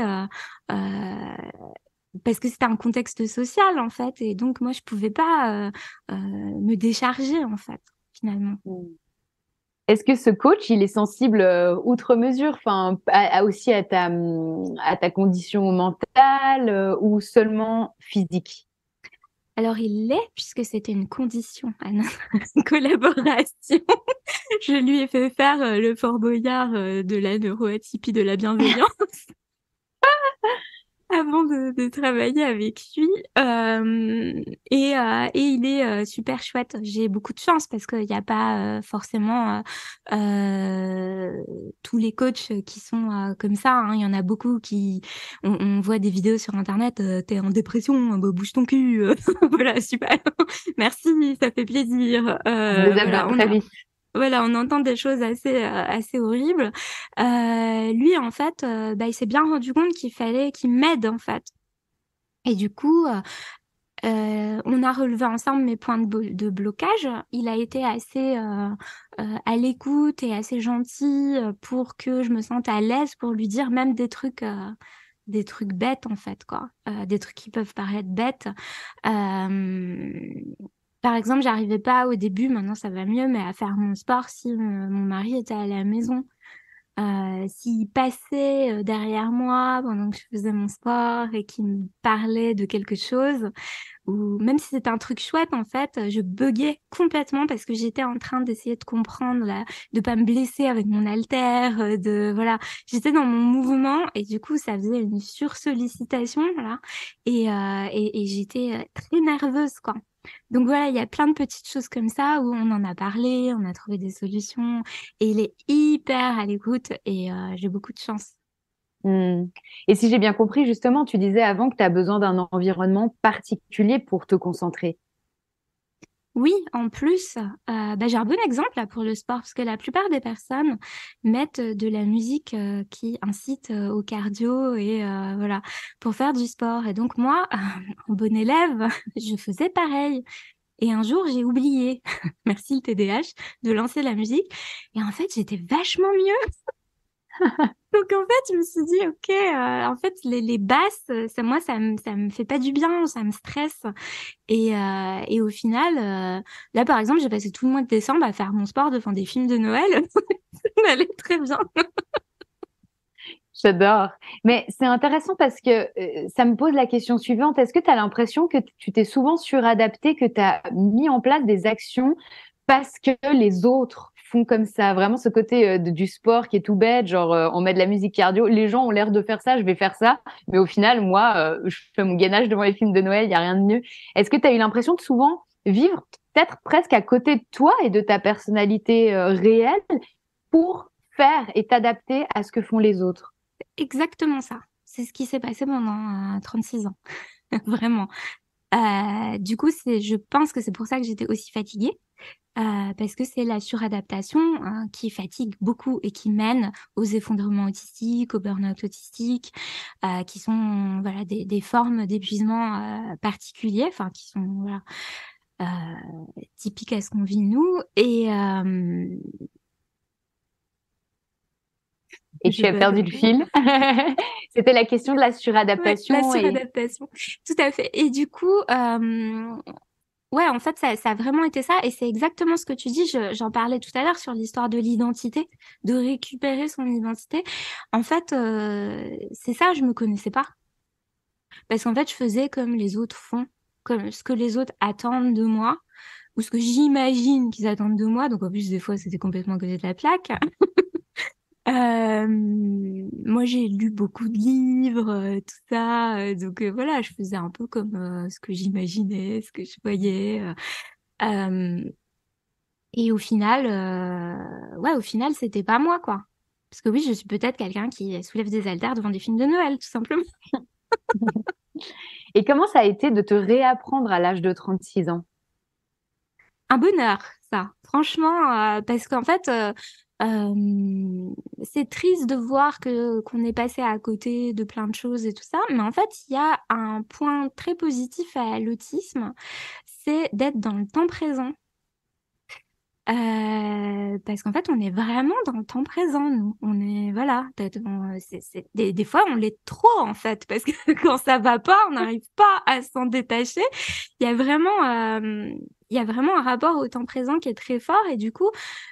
parce que c'était un contexte social, en fait, et donc moi, je pouvais pas me décharger, en fait, finalement. Est-ce que ce coach, il est sensible outre mesure, enfin, aussi à ta condition mentale ou seulement physique? Alors, il l'est, puisque c'était une condition à notre collaboration. Je lui ai fait faire le Fort Boyard de la neuroatypie de la bienveillance. Avant de travailler avec lui. Et il est super chouette. J'ai beaucoup de chance parce qu'il n'y a pas forcément tous les coachs qui sont comme ça, hein. Il y en a beaucoup qui... On voit des vidéos sur Internet, t'es en dépression, bah, bouge ton cul. Voilà, super. Merci, ça fait plaisir. Ça se déshabille Voilà, très vite. voilà, on entend des choses assez horribles. Lui, en fait, il s'est bien rendu compte qu'il fallait qu'il m'aide, en fait. Et du coup, On a relevé ensemble mes points de blocage. Il a été assez à l'écoute et assez gentil pour que je me sente à l'aise pour lui dire même des trucs bêtes en fait, quoi. Des trucs qui peuvent paraître bêtes. Euh, Par exemple, j'arrivais pas au début, maintenant ça va mieux, mais à faire mon sport si mon mari était à la maison. S'il passait derrière moi pendant que je faisais mon sport et qu'il me parlait de quelque chose, ou même si c'était un truc chouette, en fait, je buguais complètement parce que j'étais en train d'essayer de comprendre, là, de pas me blesser avec mon haltère, voilà. J'étais dans mon mouvement et du coup, ça faisait une sursollicitation, voilà. Et j'étais très nerveuse, quoi. Donc voilà, il y a plein de petites choses comme ça où on en a parlé, on a trouvé des solutions et il est hyper à l'écoute et j'ai beaucoup de chance. Hmm. Et si j'ai bien compris, justement, tu disais avant que tu as besoin d'un environnement particulier pour te concentrer. Oui, en plus, j'ai un bon exemple là pour le sport parce que la plupart des personnes mettent de la musique qui incite au cardio et voilà pour faire du sport. Et donc moi, en bonne élève, je faisais pareil. Et un jour, j'ai oublié, merci le TDAH, de lancer la musique. Et en fait, j'étais vachement mieux. Donc en fait, je me suis dit, ok, en fait, les basses, moi, ça me fait pas du bien, ça me stresse. Et au final, là, par exemple, j'ai passé tout le mois de décembre à faire mon sport devant des films de Noël. Ça allait très bien. J'adore. Mais c'est intéressant parce que ça me pose la question suivante. Est-ce que tu as l'impression que tu t'es souvent suradapté, que tu as mis en place des actions parce que les autres font comme ça? Vraiment ce côté du sport qui est tout bête, genre on met de la musique cardio, les gens ont l'air de faire ça, je vais faire ça. Mais au final, moi, je fais mon gainage devant les films de Noël, il n'y a rien de mieux. Est-ce que tu as eu l'impression de souvent vivre peut-être presque à côté de toi et de ta personnalité réelle pour faire et t'adapter à ce que font les autres? Exactement ça. C'est ce qui s'est passé pendant 36 ans. Vraiment. Du coup, je pense que c'est pour ça que j'étais aussi fatiguée. Parce que c'est la suradaptation hein, qui fatigue beaucoup et qui mène aux effondrements autistiques, au burn-out autistique, qui sont voilà des formes d'épuisement particuliers, enfin qui sont voilà typiques à ce qu'on vit nous. Et Je tu as bug perdu un le peu. fil. C'était la question de la Ouais, la suradaptation et suradaptation, tout à fait. Et du coup, ouais, en fait, ça a vraiment été ça. Et c'est exactement ce que tu dis. J'en parlais tout à l'heure sur l'histoire de l'identité, de récupérer son identité. En fait, c'est ça, je me connaissais pas. Parce qu'en fait, je faisais comme les autres font, comme ce que les autres attendent de moi, ou ce que j'imagine qu'ils attendent de moi. Donc, en plus, des fois, c'était complètement à côté de la plaque. Moi, j'ai lu beaucoup de livres, tout ça. Donc, voilà, je faisais un peu comme ce que j'imaginais, ce que je voyais. Euh, Et au final, ouais, au final, c'était pas moi, quoi. Parce que oui, je suis peut-être quelqu'un qui soulève des haltères devant des films de Noël, tout simplement. et comment ça a été de te réapprendre à l'âge de 36 ans? Un bonheur, ça. Franchement, parce qu'en fait, c'est triste de voir que qu'on est passé à côté de plein de choses et tout ça. Mais en fait, il y a un point très positif à l'autisme, c'est d'être dans le temps présent. Parce qu'en fait, on est vraiment dans le temps présent, nous. On est, voilà, des fois, on l'est trop, en fait, parce que quand ça va pas, on n'arrive pas à s'en détacher. Il y a vraiment, il y a vraiment un rapport au temps présent qui est très fort. Et du coup,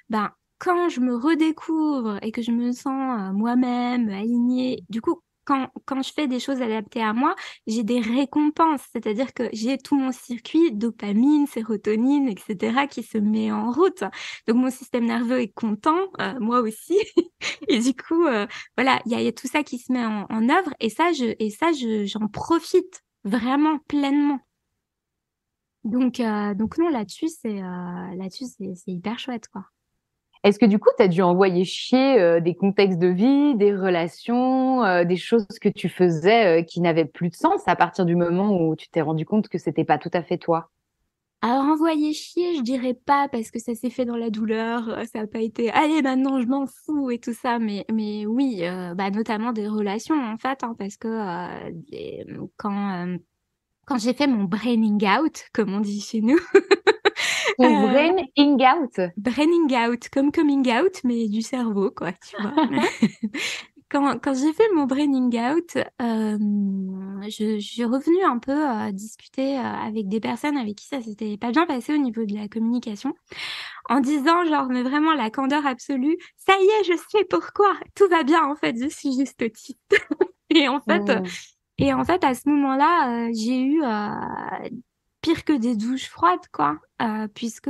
ben, quand je me redécouvre et que je me sens moi-même alignée, du coup, quand je fais des choses adaptées à moi, j'ai des récompenses, c'est-à-dire que j'ai tout mon circuit dopamine, sérotonine, etc., qui se met en route. Donc mon système nerveux est content, moi aussi. Et du coup, voilà, il y a tout ça qui se met en œuvre et j'en profite vraiment pleinement. Donc non, là-dessus, c'est hyper chouette, quoi. Est-ce que du coup, tu as dû envoyer chier des contextes de vie, des relations, des choses que tu faisais qui n'avaient plus de sens à partir du moment où tu t'es rendu compte que c'était pas tout à fait toi? Alors envoyer chier, je dirais pas parce que ça s'est fait dans la douleur, ça a pas été allez maintenant je m'en fous et tout ça, mais oui, bah notamment des relations en fait, hein, parce que quand quand j'ai fait mon braining out, comme on dit chez nous. Ton braining out. Braining out, comme coming out, mais du cerveau, quoi, tu vois. Quand j'ai fait mon braining out, je suis revenue un peu discuter avec des personnes avec qui ça s'était pas bien passé au niveau de la communication, en disant genre, mais vraiment la candeur absolue, ça y est, je sais pourquoi, tout va bien en fait, je suis juste autiste. Et en fait, à ce moment-là, j'ai eu pire que des douches froides, quoi, puisque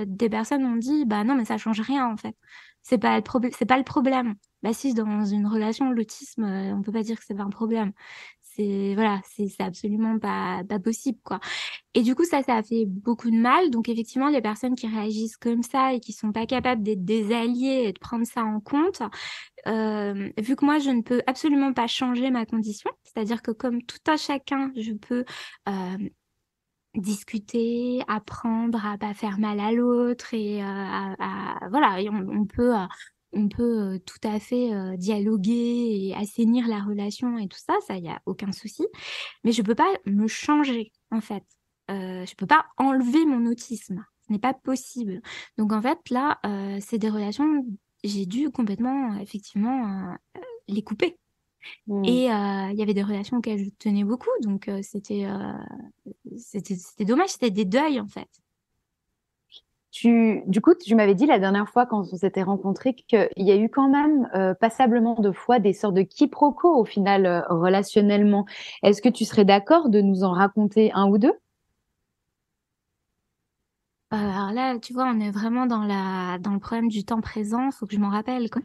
des personnes m'ont dit, bah non, mais ça change rien en fait. C'est pas le problème. Bah si, dans une relation, l'autisme, on peut pas dire que c'est pas un problème. Voilà, c'est absolument pas possible, quoi. Et du coup, ça a fait beaucoup de mal. Donc effectivement, les personnes qui réagissent comme ça et qui sont pas capables d'être des alliés et de prendre ça en compte, vu que moi, je ne peux absolument pas changer ma condition, c'est-à-dire que comme tout un chacun, je peux discuter, apprendre à pas faire mal à l'autre et voilà, et on peut tout à fait dialoguer et assainir la relation et tout ça, il y a aucun souci. Mais je peux pas me changer en fait. Je peux pas enlever mon autisme. Ce n'est pas possible. Donc en fait là, c'est des relations, j'ai dû complètement effectivement les couper. Et il y avait des relations auxquelles je tenais beaucoup, donc c'était dommage, c'était des deuils en fait. Du coup, tu m'avais dit la dernière fois quand on s'était rencontrés qu'il y a eu quand même passablement de fois des sortes de quiproquos au final relationnellement. Est-ce que tu serais d'accord de nous en raconter un ou deux? Alors là, tu vois, on est vraiment dans le problème du temps présent, faut que je m'en rappelle, quoi.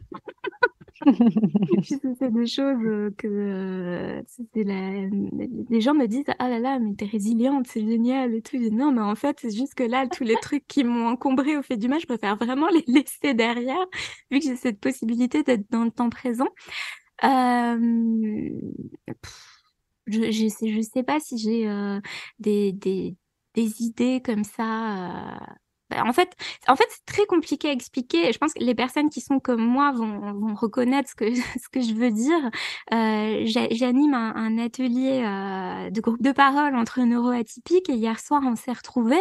Puis c'est des choses que les gens me disent, ah là là, mais t'es résiliente, c'est génial et tout. Je dis, non, mais en fait, c'est juste que là, tous les trucs qui m'ont encombré au fait du mal, je préfère vraiment les laisser derrière, vu que j'ai cette possibilité d'être dans le temps présent. Euh, je sais pas si j'ai des, des, des idées comme ça. Bah, en fait, c'est très compliqué à expliquer. Et je pense que les personnes qui sont comme moi vont reconnaître ce que, ce que je veux dire. J'anime un atelier de groupe de parole entre neuroatypiques et hier soir, on s'est retrouvés.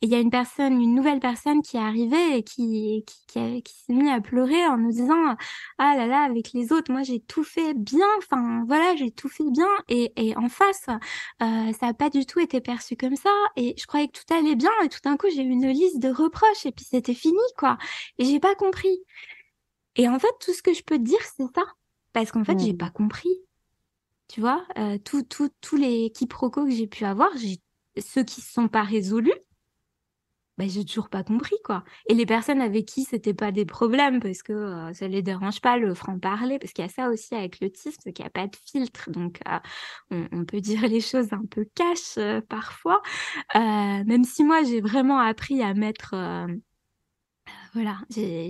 Et il y a une nouvelle personne qui est arrivée et qui s'est mise à pleurer en nous disant ah là là, avec les autres, moi j'ai tout fait bien, enfin voilà, j'ai tout fait bien, et en face, ça n'a pas du tout été perçu comme ça, et je croyais que tout allait bien, et tout d'un coup j'ai eu une liste de reproches, et puis c'était fini, quoi, et j'ai pas compris. Et en fait, tout ce que je peux te dire, c'est ça, parce qu'en fait, j'ai pas compris, tu vois, tous les quiproquos que j'ai pu avoir, ceux qui se sont pas résolus, ben, j'ai toujours pas compris, quoi. Et les personnes avec qui c'était pas des problèmes parce que ça les dérange pas le franc-parler, parce qu'il y a ça aussi avec l'autisme, c'est qu'il n'y a pas de filtre. Donc, on peut dire les choses un peu cash parfois. Même si moi, j'ai vraiment appris à mettre... voilà, j'ai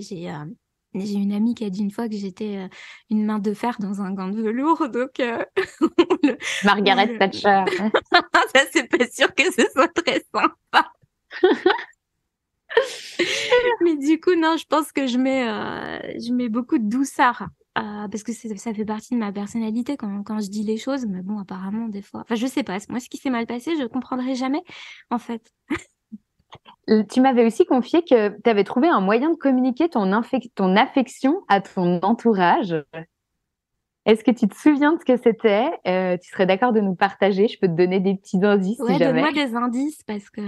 une amie qui a dit une fois que j'étais une main de fer dans un gant de velours, donc Margaret Thatcher. ça, c'est pas sûr que ce soit très sympa. Mais du coup, non, je pense que je mets beaucoup de douceur. Parce que ça fait partie de ma personnalité quand je dis les choses. Mais bon, apparemment, des fois. Enfin, je sais pas. Moi, ce qui s'est mal passé, je comprendrai jamais, en fait. Tu m'avais aussi confié que tu avais trouvé un moyen de communiquer ton affection à ton entourage. Est-ce que tu te souviens de ce que c'était? Tu serais d'accord de nous partager? Je peux te donner des petits indices si Ouais, jamais. donne-moi des indices parce que.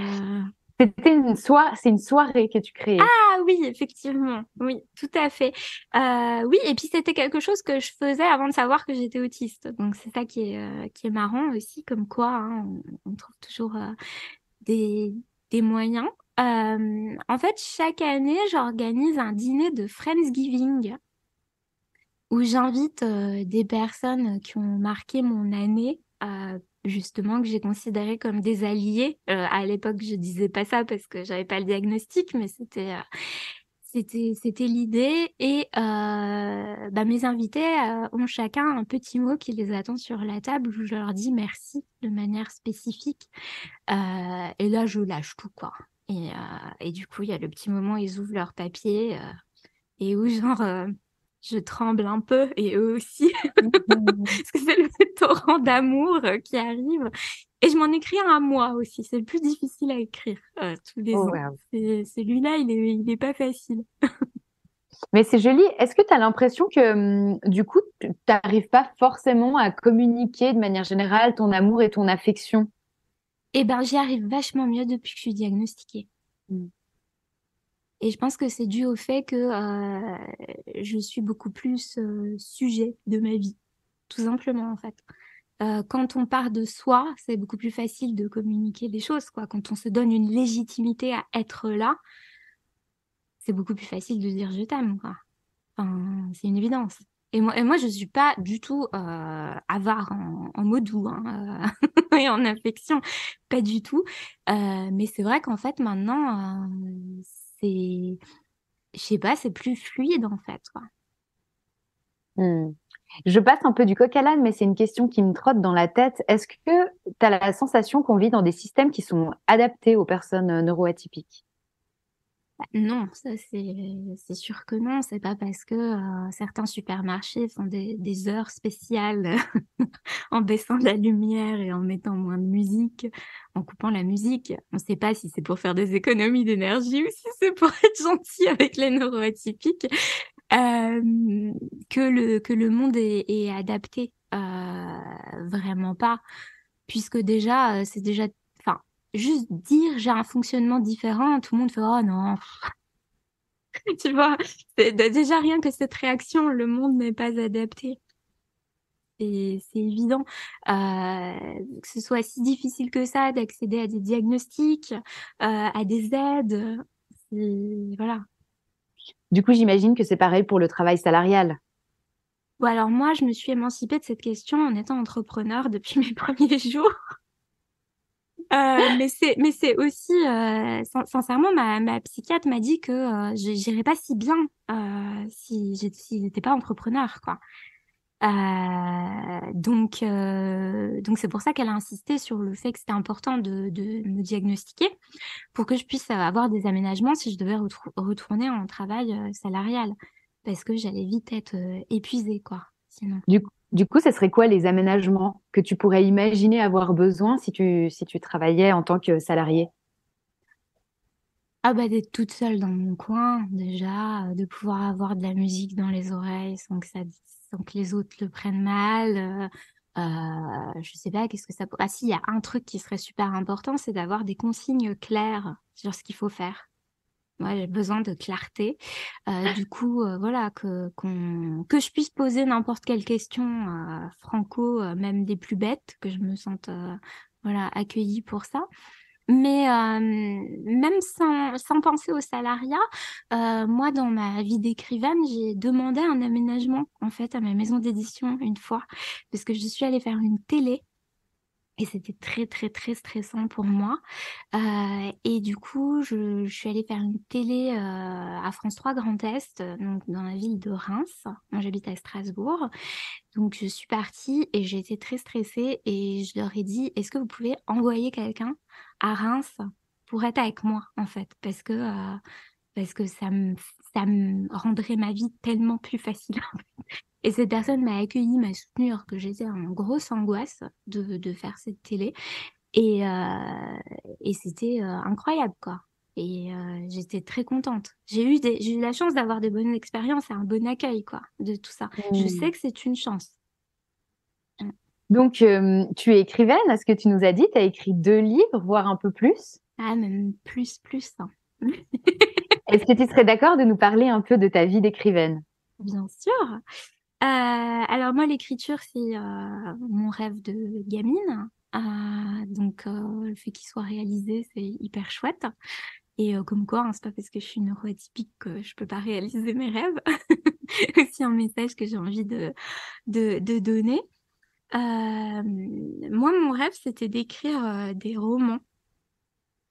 C'est une soirée que tu créais. Ah oui, effectivement. Oui, tout à fait. Oui, et puis c'était quelque chose que je faisais avant de savoir que j'étais autiste. Donc c'est ça qui est marrant aussi, comme quoi hein, on trouve toujours des, des moyens. En fait, chaque année, j'organise un dîner de Friendsgiving où j'invite des personnes qui ont marqué mon année, justement, que j'ai considérées comme des alliés. À l'époque, je disais pas ça parce que j'avais pas le diagnostic, mais c'était l'idée. Et bah, mes invités ont chacun un petit mot qui les attend sur la table où je leur dis merci de manière spécifique. Et là, je lâche tout, quoi. Et du coup, il y a le petit moment où ils ouvrent leur papier et où, genre, je tremble un peu, et eux aussi, parce que c'est le torrent d'amour qui arrive. Et je m'en écris un à moi aussi. C'est le plus difficile à écrire tous les Oh, ans. wow. Celui-là, il est pas facile. Mais c'est joli. Est-ce que tu as l'impression que du coup, tu n'arrives pas forcément à communiquer de manière générale ton amour et ton affection? Eh ben, j'y arrive vachement mieux depuis que je suis diagnostiquée. Mm. Et je pense que c'est dû au fait que je suis beaucoup plus sujet de ma vie, tout simplement en fait. Quand on part de soi, c'est beaucoup plus facile de communiquer des choses, quoi. Quand on se donne une légitimité à être là, c'est beaucoup plus facile de dire je t'aime, quoi. Enfin, c'est une évidence. Et moi, je suis pas du tout avare en mots doux hein, et en affection, pas du tout. Mais c'est vrai qu'en fait, maintenant, c'est, je sais pas, c'est plus fluide en fait, quoi. Mm. Je passe un peu du coq à l'âne, mais c'est une question qui me trotte dans la tête. Est-ce que tu as la sensation qu'on vit dans des systèmes qui sont adaptés aux personnes neuroatypiques? Bah, non, ça c'est sûr que non. C'est pas parce que certains supermarchés font des heures spéciales en baissant la lumière et en mettant moins de musique, en coupant la musique. On ne sait pas si c'est pour faire des économies d'énergie ou si c'est pour être gentil avec les neuroatypiques, que le monde est adapté. Vraiment pas, puisque déjà, c'est déjà, enfin, juste dire j'ai un fonctionnement différent, tout le monde fait oh non, tu vois, déjà rien que cette réaction, le monde n'est pas adapté. C'est évident. Que ce soit si difficile que ça d'accéder à des diagnostics, à des aides, voilà. Du coup, j'imagine que c'est pareil pour le travail salarial. Bon, alors moi, je me suis émancipée de cette question en étant entrepreneur depuis mes premiers jours. Mais c'est aussi, sincèrement, ma psychiatre m'a dit que j'irais pas si bien si j'étais pas entrepreneur, quoi. Donc c'est pour ça qu'elle a insisté sur le fait que c'était important de me diagnostiquer pour que je puisse avoir des aménagements si je devais retourner en travail salarial. Parce que j'allais vite être épuisée, quoi, sinon. Du coup, ce serait quoi les aménagements que tu pourrais imaginer avoir besoin si tu travaillais en tant que salarié? Ah bah d'être toute seule dans mon coin, déjà, de pouvoir avoir de la musique dans les oreilles sans que les autres le prennent mal. Je sais pas, qu'est-ce que ça peut... Ah si, il y a un truc qui serait super important, c'est d'avoir des consignes claires sur ce qu'il faut faire. Moi, j'ai besoin de clarté. Du coup, voilà, que je puisse poser n'importe quelle question, franco, même des plus bêtes, que je me sente, voilà, accueillie pour ça. Mais même sans penser au salariat, moi, dans ma vie d'écrivaine, j'ai demandé un aménagement, en fait, à ma maison d'édition une fois, parce que je suis allée faire une télé. Et c'était très, très, très stressant pour moi. Et du coup, je suis allée faire une télé à France 3 Grand Est, donc dans la ville de Reims. Moi, j'habite à Strasbourg. Donc, je suis partie et j'ai été très stressée et je leur ai dit, est-ce que vous pouvez envoyer quelqu'un à Reims pour être avec moi, en fait, parce que ça me rendrait ma vie tellement plus facile. Et cette personne m'a accueillie, m'a soutenue alors que j'étais en grosse angoisse de faire cette télé. Et c'était incroyable, quoi. Et j'étais très contente. J'ai eu la chance d'avoir des bonnes expériences et un bon accueil, quoi, de tout ça. Je Hmm. sais que c'est une chance. Mm. Donc, tu es écrivaine, à ce que tu nous as dit, tu as écrit 2 livres, voire un peu plus. Ah, même plus, hein. Est-ce que tu serais d'accord de nous parler un peu de ta vie d'écrivaine? Bien sûr. Alors moi, l'écriture, c'est mon rêve de gamine. Donc, le fait qu'il soit réalisé, c'est hyper chouette. Et comme quoi, hein, c'est pas parce que je suis neuroatypique que je peux pas réaliser mes rêves. Aussi un message que j'ai envie de donner. Moi, mon rêve, c'était d'écrire des romans.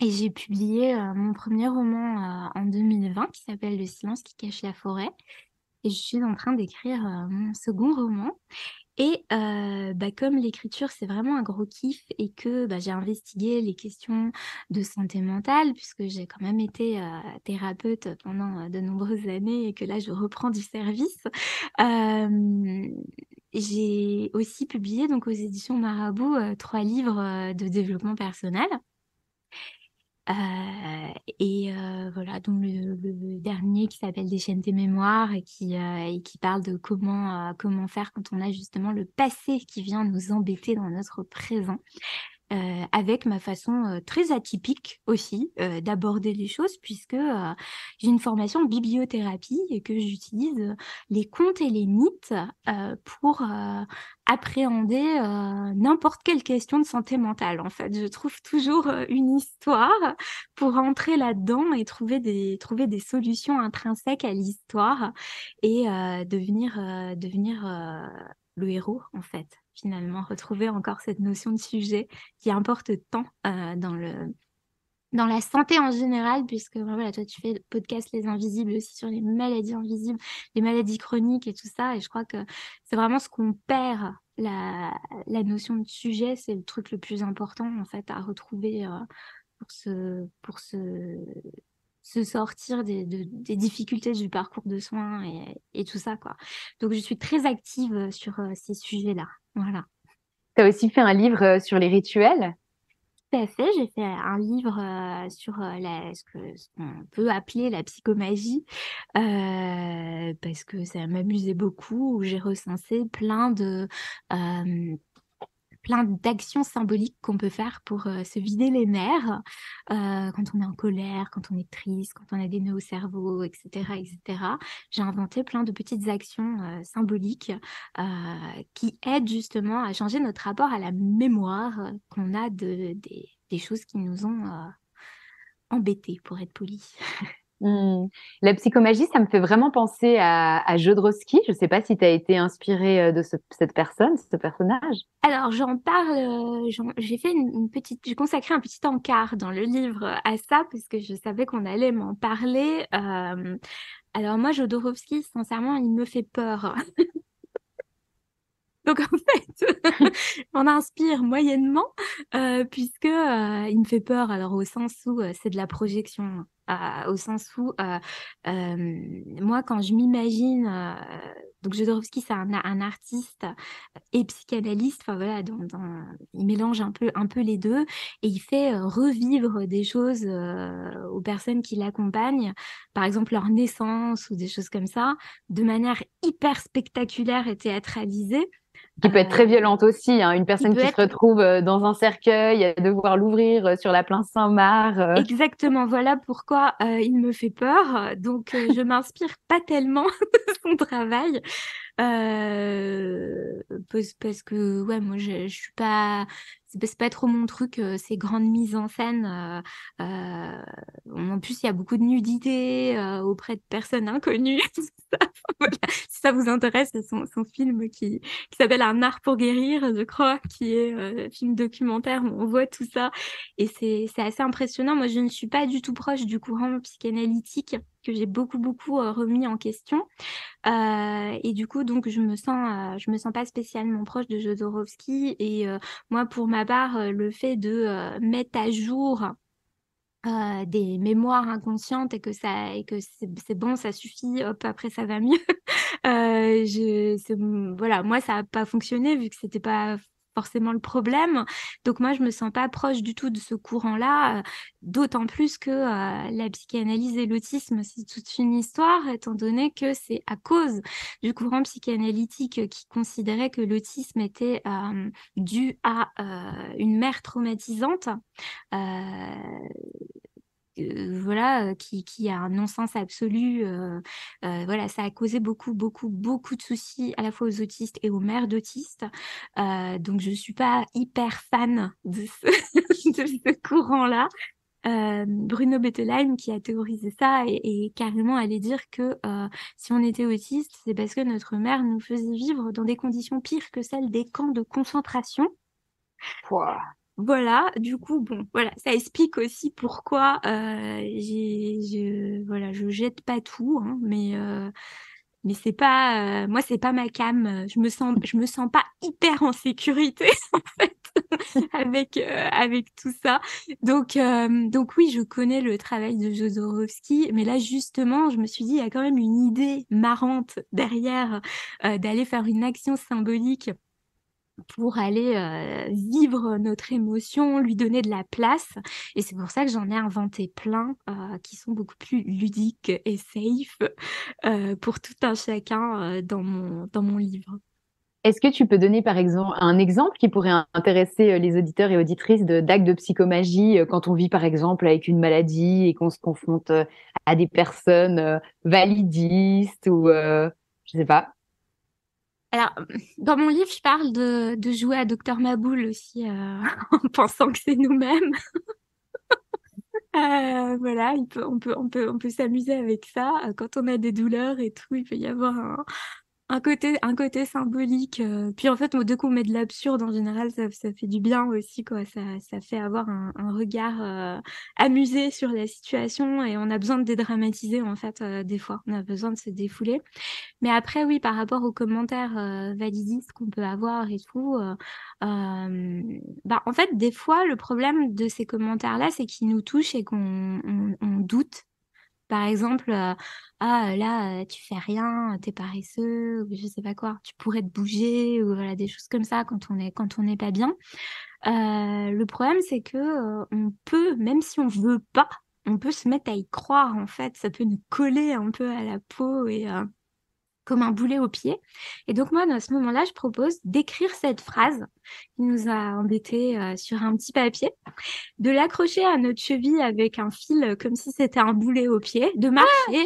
Et j'ai publié mon premier roman en 2020 qui s'appelle Le silence qui cache la forêt. Et je suis en train d'écrire mon second roman. Et bah, comme l'écriture, c'est vraiment un gros kiff et que bah, j'ai investigué les questions de santé mentale, puisque j'ai quand même été thérapeute pendant de nombreuses années et que là, je reprends du service. Euh, j'ai aussi publié donc aux éditions Marabout 3 livres de développement personnel. Voilà, donc le dernier qui s'appelle Déchaîne tes mémoires et qui parle de comment faire quand on a justement le passé qui vient nous embêter dans notre présent. Avec ma façon très atypique aussi d'aborder les choses, puisque j'ai une formation en bibliothérapie et que j'utilise les contes et les mythes pour appréhender n'importe quelle question de santé mentale. En fait, je trouve toujours une histoire pour entrer là-dedans et trouver des solutions intrinsèques à l'histoire et devenir le héros, en fait. Finalement, retrouver encore cette notion de sujet qui importe tant dans la santé en général, puisque voilà, toi, tu fais le podcast Les Invisibles aussi sur les maladies invisibles, les maladies chroniques et tout ça. Et je crois que c'est vraiment ce qu'on perd, la notion de sujet, c'est le truc le plus important, en fait, à retrouver pour se sortir des difficultés du parcours de soins et tout ça, quoi. Donc, je suis très active sur ces sujets-là. Voilà. Tu as aussi fait un livre sur les rituels. Tout à fait, j'ai fait un livre sur ce qu'on peut appeler la psychomagie, parce que ça m'amusait beaucoup, où j'ai recensé euh, plein d'actions symboliques qu'on peut faire pour se vider les nerfs quand on est en colère, quand on est triste, quand on a des nœuds au cerveau, etc., etc. J'ai inventé plein de petites actions symboliques qui aident justement à changer notre rapport à la mémoire qu'on a des choses qui nous ont embêtés, pour être poli. Hmm. La psychomagie, ça me fait vraiment penser à Jodorowsky. Je ne sais pas si tu as été inspirée de cette personne, ce personnage. Alors, j'en parle, j'ai fait une petite, j'ai consacré un petit encart dans le livre à ça, parce que je savais qu'on allait m'en parler. Alors moi, Jodorowsky, sincèrement, il me fait peur. Donc en fait, on inspire moyennement puisque il me fait peur. Alors au sens où c'est de la projection, au sens où moi quand je m'imagine, donc Jodorowsky c'est un artiste et psychanalyste. Enfin voilà, il mélange un peu les deux et il fait revivre des choses aux personnes qui l'accompagnent, par exemple leur naissance ou des choses comme ça, de manière hyper spectaculaire et théâtralisée. Qui peut être très violente aussi, hein. Une Qui personne peut qui se être retrouve dans un cercueil, à devoir l'ouvrir sur la place Saint-Marc. exactement, voilà pourquoi il me fait peur. Donc, je m'inspire pas tellement de son travail. Parce que, ouais, moi, je suis pas... C'est pas trop mon truc, ces grandes mises en scène. En plus, il y a beaucoup de nudité auprès de personnes inconnues. Tout ça. Voilà. Si ça vous intéresse, c'est son film qui s'appelle Un art pour guérir, je crois, qui est film documentaire où on voit tout ça. Et c'est assez impressionnant. Moi, je ne suis pas du tout proche du courant psychanalytique que j'ai beaucoup remis en question. Et du coup, donc, je me sens pas spécialement proche de Jodorowsky. Et moi, pour ma part, le fait de mettre à jour des mémoires inconscientes et que c'est bon, ça suffit, hop, après ça va mieux. Voilà, moi ça n'a pas fonctionné vu que c'était pas forcément le problème. Donc moi je me sens pas proche du tout de ce courant-là, d'autant plus que la psychanalyse et l'autisme c'est toute une histoire, étant donné que c'est à cause du courant psychanalytique qui considérait que l'autisme était dû à une mère traumatisante. Euh, voilà, qui a un non-sens absolu. Voilà, ça a causé beaucoup de soucis à la fois aux autistes et aux mères d'autistes. Donc, je suis pas hyper fan de de ce courant-là. Bruno Bettelheim, qui a théorisé ça, et carrément allait dire que si on était autiste, c'est parce que notre mère nous faisait vivre dans des conditions pires que celles des camps de concentration. Pouah. Voilà, du coup, bon, voilà, ça explique aussi pourquoi voilà, je jette pas tout, hein, mais c'est pas, moi, c'est pas ma cam. Je me sens pas hyper en sécurité, en fait, avec tout ça. Donc oui, je connais le travail de Jodorowsky, mais là, justement, je me suis dit, il y a quand même une idée marrante derrière, d'aller faire une action symbolique pour aller vivre notre émotion, lui donner de la place. Et c'est pour ça que j'en ai inventé plein qui sont beaucoup plus ludiques et safe pour tout un chacun dans mon livre. Est-ce que tu peux donner par exemple un exemple qui pourrait intéresser les auditeurs et auditrices d'actes de psychomagie quand on vit par exemple avec une maladie et qu'on se confronte à des personnes validistes ou je sais pas. Alors, dans mon livre, je parle de jouer à Docteur Maboul aussi, en pensant que c'est nous-mêmes. Voilà, on peut s'amuser avec ça. Quand on a des douleurs et tout, il peut y avoir un côté symbolique. Puis en fait, dès qu'on met de l'absurde, en général, ça fait du bien aussi, quoi. Ça fait avoir un regard amusé sur la situation et on a besoin de dédramatiser, en fait, des fois. On a besoin de se défouler. Mais après, oui, par rapport aux commentaires validistes qu'on peut avoir et tout, bah, en fait, des fois, le problème de ces commentaires-là, c'est qu'ils nous touchent et on doute. Par exemple, ah là, tu fais rien, t'es paresseux, ou je sais pas quoi, tu pourrais te bouger, ou voilà, des choses comme ça quand on n'est pas bien. Le problème, c'est que on peut, même si on veut pas, on peut se mettre à y croire, en fait, ça peut nous coller un peu à la peau et comme un boulet au pied. Et donc moi, dans ce moment-là, je propose d'écrire cette phrase qui nous a embêtés sur un petit papier, de l'accrocher à notre cheville avec un fil comme si c'était un boulet au pied, de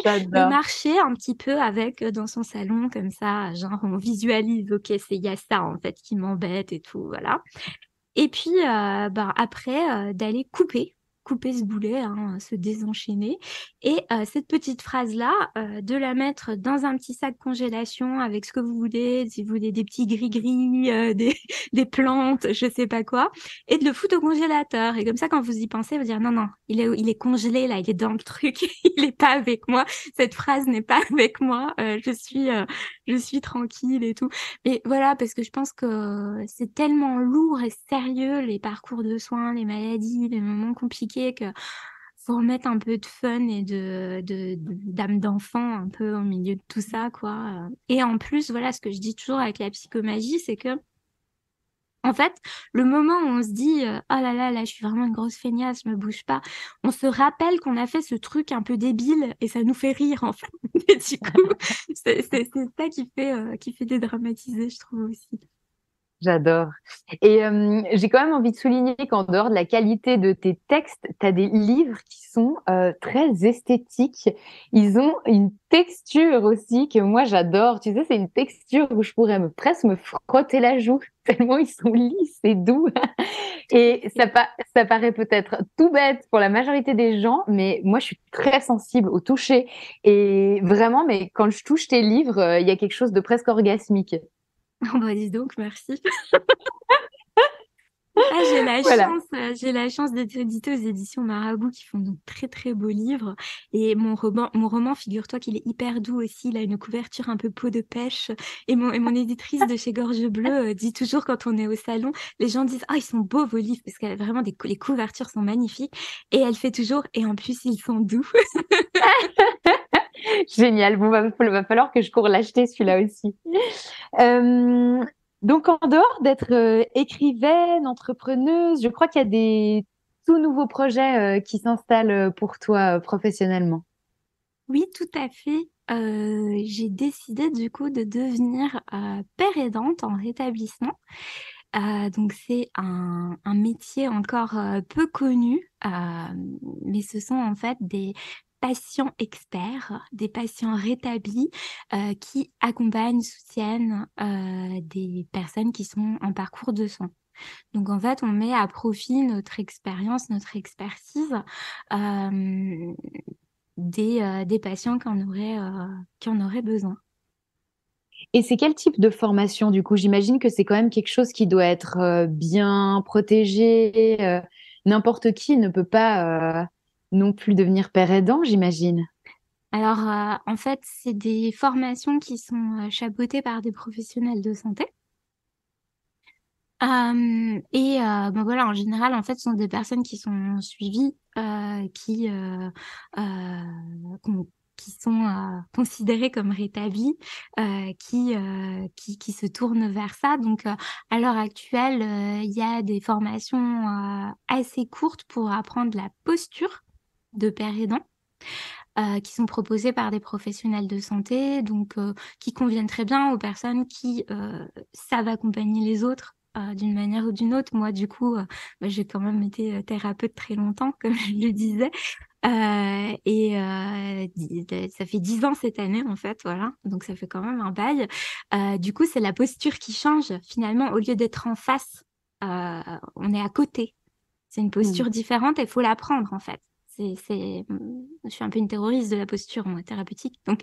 J'adore. marcher un petit peu avec dans son salon comme ça, genre on visualise, ok, il y a ça en fait qui m'embête et tout, voilà. Et puis bah, après, d'aller couper ce boulet, hein, se désenchaîner. Et cette petite phrase-là, de la mettre dans un petit sac congélation avec ce que vous voulez, si vous voulez des petits gris-gris, des plantes, je sais pas quoi, et de le foutre au congélateur. Et comme ça, quand vous y pensez, vous dire non, non, il est congelé là, il est dans le truc, il est pas avec moi. Cette phrase n'est pas avec moi. Je suis tranquille et tout. Et voilà, parce que je pense que c'est tellement lourd et sérieux, les parcours de soins, les maladies, les moments compliqués, que faut remettre un peu de fun et d'âme d'enfant un peu au milieu de tout ça, quoi. Et en plus, voilà, ce que je dis toujours avec la psychomagie, c'est que, en fait, le moment où on se dit oh là là, là, je suis vraiment une grosse feignasse, je me bouge pas, on se rappelle qu'on a fait ce truc un peu débile et ça nous fait rire, en fait. Et du coup, c'est ça qui fait dédramatiser, je trouve aussi. J'adore. Et j'ai quand même envie de souligner qu'en dehors de la qualité de tes textes, tu as des livres qui sont très esthétiques. Ils ont une texture aussi que moi j'adore. Tu sais, c'est une texture où je pourrais presque me frotter la joue tellement ils sont lisses et doux. Et ça paraît peut-être tout bête pour la majorité des gens, mais moi je suis très sensible au toucher. Et vraiment, mais quand je touche tes livres, il y a quelque chose de presque orgasmique. Oh bah dis donc, merci. Ah, Voilà. j'ai la chance d'être éditée aux éditions Marabout qui font de très très beaux livres. Et mon roman, figure-toi qu'il est hyper doux aussi. Il a une couverture un peu peau de pêche. Et mon éditrice de chez Gorge Bleue dit toujours quand on est au salon, les gens disent, ah, ils sont beaux vos livres parce qu'elle a vraiment les couvertures sont magnifiques. Et elle fait toujours, et en plus, ils sont doux. Génial. Bon, va falloir que je cours l'acheter celui-là aussi. Euh, donc, en dehors d'être écrivaine, entrepreneuse, je crois qu'il y a des tout nouveaux projets qui s'installent pour toi professionnellement. Oui, tout à fait. J'ai décidé du coup de devenir père aidante en rétablissement. Donc c'est un métier encore peu connu, mais ce sont en fait des patients experts, des patients rétablis qui accompagnent, soutiennent des personnes qui sont en parcours de soins. Donc en fait, on met à profit notre expérience, notre expertise euh, des patients qui en auraient besoin. Et c'est quel type de formation du coup? J'imagine que c'est quand même quelque chose qui doit être bien protégé. N'importe qui ne peut pas non plus devenir père aidant, j'imagine. Alors, en fait, c'est des formations qui sont chapeautées par des professionnels de santé. Ben voilà, en général, en fait, ce sont des personnes qui sont suivies, qui sont considérées comme rétablies, qui se tournent vers ça. Donc, à l'heure actuelle, il y a des formations assez courtes pour apprendre la posture de père aidant. Qui sont proposées par des professionnels de santé, donc qui conviennent très bien aux personnes qui savent accompagner les autres d'une manière ou d'une autre. Moi, du coup, j'ai quand même été thérapeute très longtemps, comme je le disais. Ça fait 10 ans cette année, en fait, voilà. Donc, ça fait quand même un bail. Du coup, c'est la posture qui change. Finalement, au lieu d'être en face, on est à côté. C'est une Mhm. posture différente et il faut l'apprendre, en fait. Je suis un peu une terroriste de la posture, moi, thérapeutique. Donc,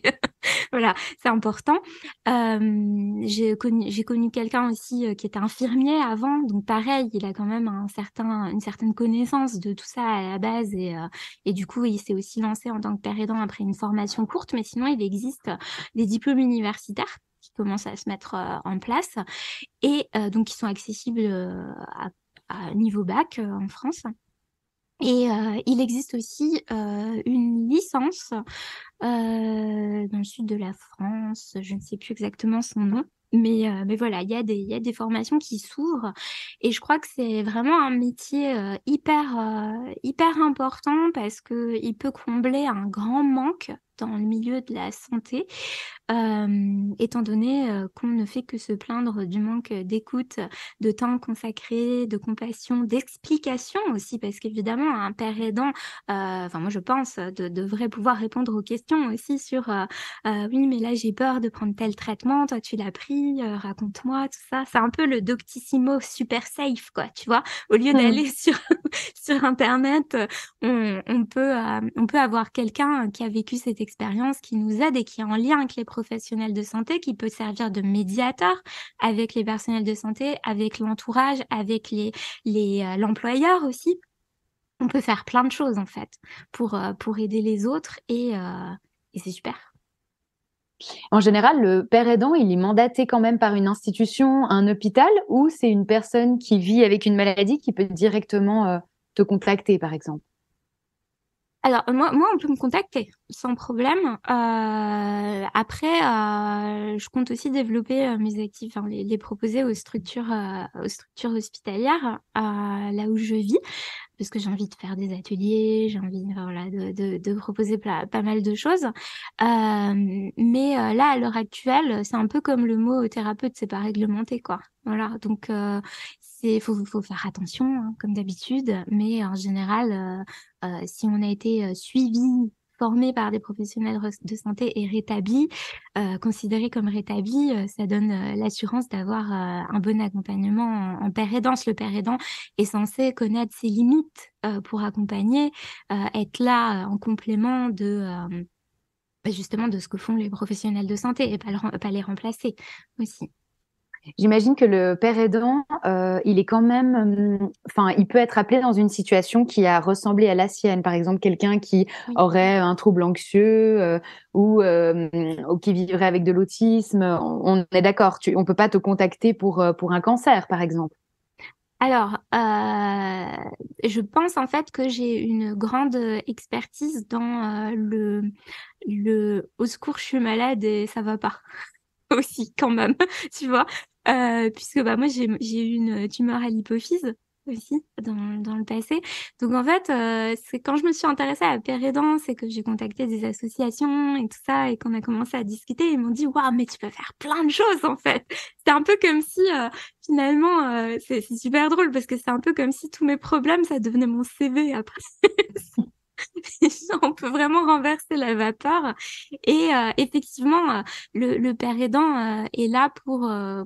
voilà, c'est important. J'ai connu quelqu'un aussi qui était infirmier avant. Donc, pareil, il a quand même une certaine connaissance de tout ça à la base. Et du coup, il s'est aussi lancé en tant que père aidant après une formation courte. Mais sinon, il existe des diplômes universitaires qui commencent à se mettre en place et donc qui sont accessibles à niveau bac en France. Et il existe aussi une licence dans le sud de la France, je ne sais plus exactement son nom. Mais voilà, il y a des formations qui s'ouvrent et je crois que c'est vraiment un métier hyper important parce que il peut combler un grand manque dans le milieu de la santé, étant donné qu'on ne fait que se plaindre du manque d'écoute, de temps consacré, de compassion, d'explication aussi, parce qu'évidemment, un père aidant, enfin moi je pense, devrait pouvoir répondre aux questions aussi sur oui, mais là j'ai peur de prendre tel traitement, toi tu l'as pris, raconte-moi tout ça. C'est un peu le doctissimo super safe, quoi, tu vois. Au lieu Mhm. d'aller sur Internet, on peut avoir quelqu'un qui a vécu cette expérience, qui nous aide et qui est en lien avec les professionnels de santé, qui peut servir de médiateur avec les personnels de santé, avec l'entourage, avec l'employeur aussi. On peut faire plein de choses en fait pour aider les autres et c'est super. En général, le père aidant, il est mandaté quand même par une institution, un hôpital, ou c'est une personne qui vit avec une maladie qui peut directement te contacter, par exemple? Alors moi, on peut me contacter sans problème. Après, je compte aussi développer mes actifs, enfin, les proposer aux structures hospitalières là où je vis, parce que j'ai envie de faire des ateliers, j'ai envie, enfin, voilà, de proposer pas mal de choses. Mais là, à l'heure actuelle, c'est un peu comme le mot thérapeute, c'est pas réglementé, quoi. Voilà, donc faut faire attention, hein, comme d'habitude, mais en général, si on a été suivi, formé par des professionnels de santé et rétabli, considéré comme rétabli, ça donne l'assurance d'avoir un bon accompagnement en père aidance. Le père aidant est censé connaître ses limites pour accompagner, être là en complément justement de ce que font les professionnels de santé et pas les remplacer aussi. J'imagine que le père aidant, il est quand même, enfin, il peut être appelé dans une situation qui a ressemblé à la sienne. Par exemple, quelqu'un qui Oui. aurait un trouble anxieux ou qui vivrait avec de l'autisme. On est d'accord, on peut pas te contacter pour un cancer, par exemple. Alors, je pense en fait que j'ai une grande expertise dans le au secours, je suis malade et ça va pas aussi quand même, tu vois. Puisque bah moi j'ai eu une tumeur à l'hypophyse aussi dans le passé. Donc en fait, c'est quand je me suis intéressée à la pérédance et que j'ai contacté des associations et tout ça et qu'on a commencé à discuter, ils m'ont dit waouh, mais tu peux faire plein de choses en fait. C'est un peu comme si finalement c'est super drôle parce que c'est un peu comme si tous mes problèmes ça devenait mon CV après. On peut vraiment renverser la vapeur. Et effectivement, le père aidant est là enfin,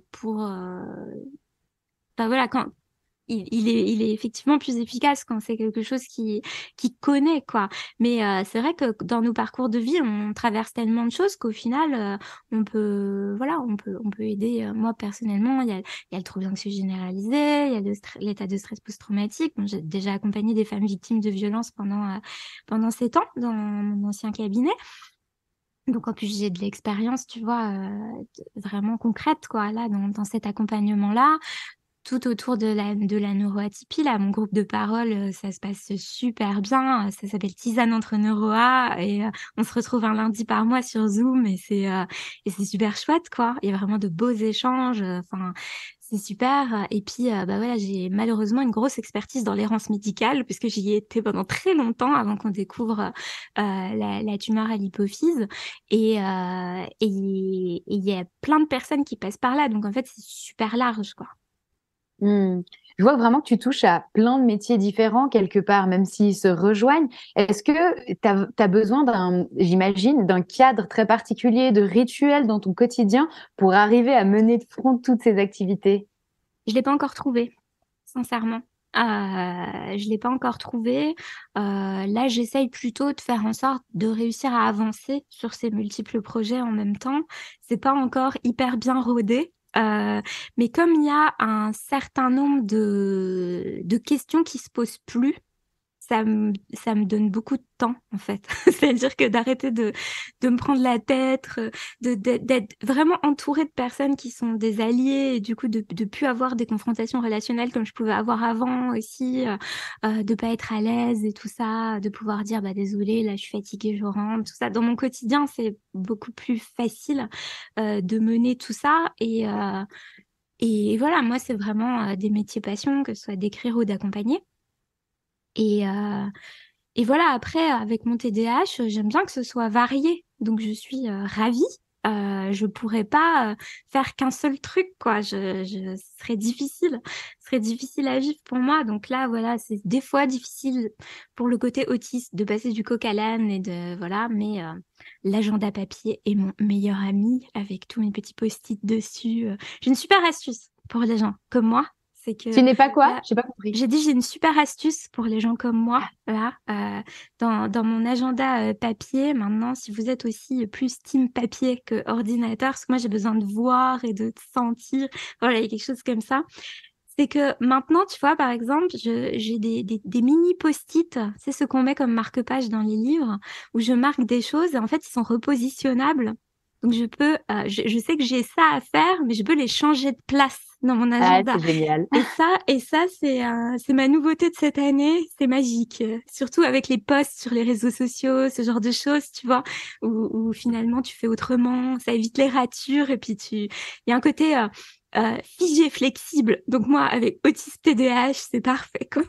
voilà, quand il est effectivement plus efficace quand c'est quelque chose qui connaît, quoi. Mais c'est vrai que dans nos parcours de vie, on traverse tellement de choses qu'au final, on peut aider. Moi, personnellement, il y a le trouble anxieux généralisé, il y a l'état de stress post-traumatique. Bon, j'ai déjà accompagné des femmes victimes de violences pendant 7 ans dans mon ancien cabinet. Donc, en plus, j'ai de l'expérience, tu vois, vraiment concrète, quoi, là, dans cet accompagnement-là. Tout autour de la neuroatypie, là, mon groupe de parole, ça se passe super bien. Ça s'appelle Tisane entre neuroa et on se retrouve un lundi par mois sur Zoom et c'est super chouette, quoi. Il y a vraiment de beaux échanges. Enfin, c'est super. Et puis, bah voilà, j'ai malheureusement une grosse expertise dans l'errance médicale puisque j'y ai été pendant très longtemps avant qu'on découvre la tumeur à l'hypophyse. Et il y a plein de personnes qui passent par là. Donc, en fait, c'est super large, quoi. Hmm. Je vois vraiment que tu touches à plein de métiers différents quelque part, même s'ils se rejoignent. Est-ce que tu as besoin j'imagine, d'un cadre très particulier, de rituels dans ton quotidien pour arriver à mener de front toutes ces activités? Je l'ai pas encore trouvé, sincèrement. Je l'ai pas encore trouvé. Là, j'essaye plutôt de faire en sorte de réussir à avancer sur ces multiples projets en même temps. C'est pas encore hyper bien rodé. Mais comme il y a un certain nombre de questions qui se posent plus, ça me donne beaucoup de temps, en fait. C'est-à-dire que d'arrêter de me prendre la tête, d'être vraiment entourée de personnes qui sont des alliés et du coup de plus avoir des confrontations relationnelles comme je pouvais avoir avant aussi, de pas être à l'aise et tout ça, de pouvoir dire bah désolée, là je suis fatiguée, je rentre, tout ça. Dans mon quotidien, c'est beaucoup plus facile de mener tout ça et voilà, moi c'est vraiment des métiers passion, que ce soit d'écrire ou d'accompagner. Et, euh, et voilà, après, avec mon TDAH, j'aime bien que ce soit varié. Donc, je suis ravie. Je pourrais pas faire qu'un seul truc, quoi. Ce serait difficile à vivre pour moi. Donc là, voilà, c'est des fois difficile pour le côté autiste de passer du coq à l'âne et de, voilà. Mais l'agenda papier est mon meilleur ami avec tous mes petits post-it dessus. J'ai une super astuce pour les gens comme moi. C'est Tu que n'es pas quoi? là, J'ai pas compris. j'ai dit, j'ai une super astuce pour les gens comme moi, là, dans mon agenda papier. Maintenant, si vous êtes aussi plus team papier que ordinateur, parce que moi, j'ai besoin de voir et de sentir, voilà, il y a quelque chose comme ça. C'est que maintenant, tu vois, par exemple, j'ai des mini post-it, c'est ce qu'on met comme marque-page dans les livres, où je marque des choses et en fait, ils sont repositionnables. Donc, je sais que j'ai ça à faire, mais je peux les changer de place dans mon Ah, agenda. c'est génial. Et ça, c'est ma nouveauté de cette année. C'est magique. Surtout avec les posts sur les réseaux sociaux, ce genre de choses, tu vois, où finalement tu fais autrement, ça évite les ratures et puis il y a un côté figé, flexible. Donc moi, avec autisme TDAH, c'est parfait, quoi.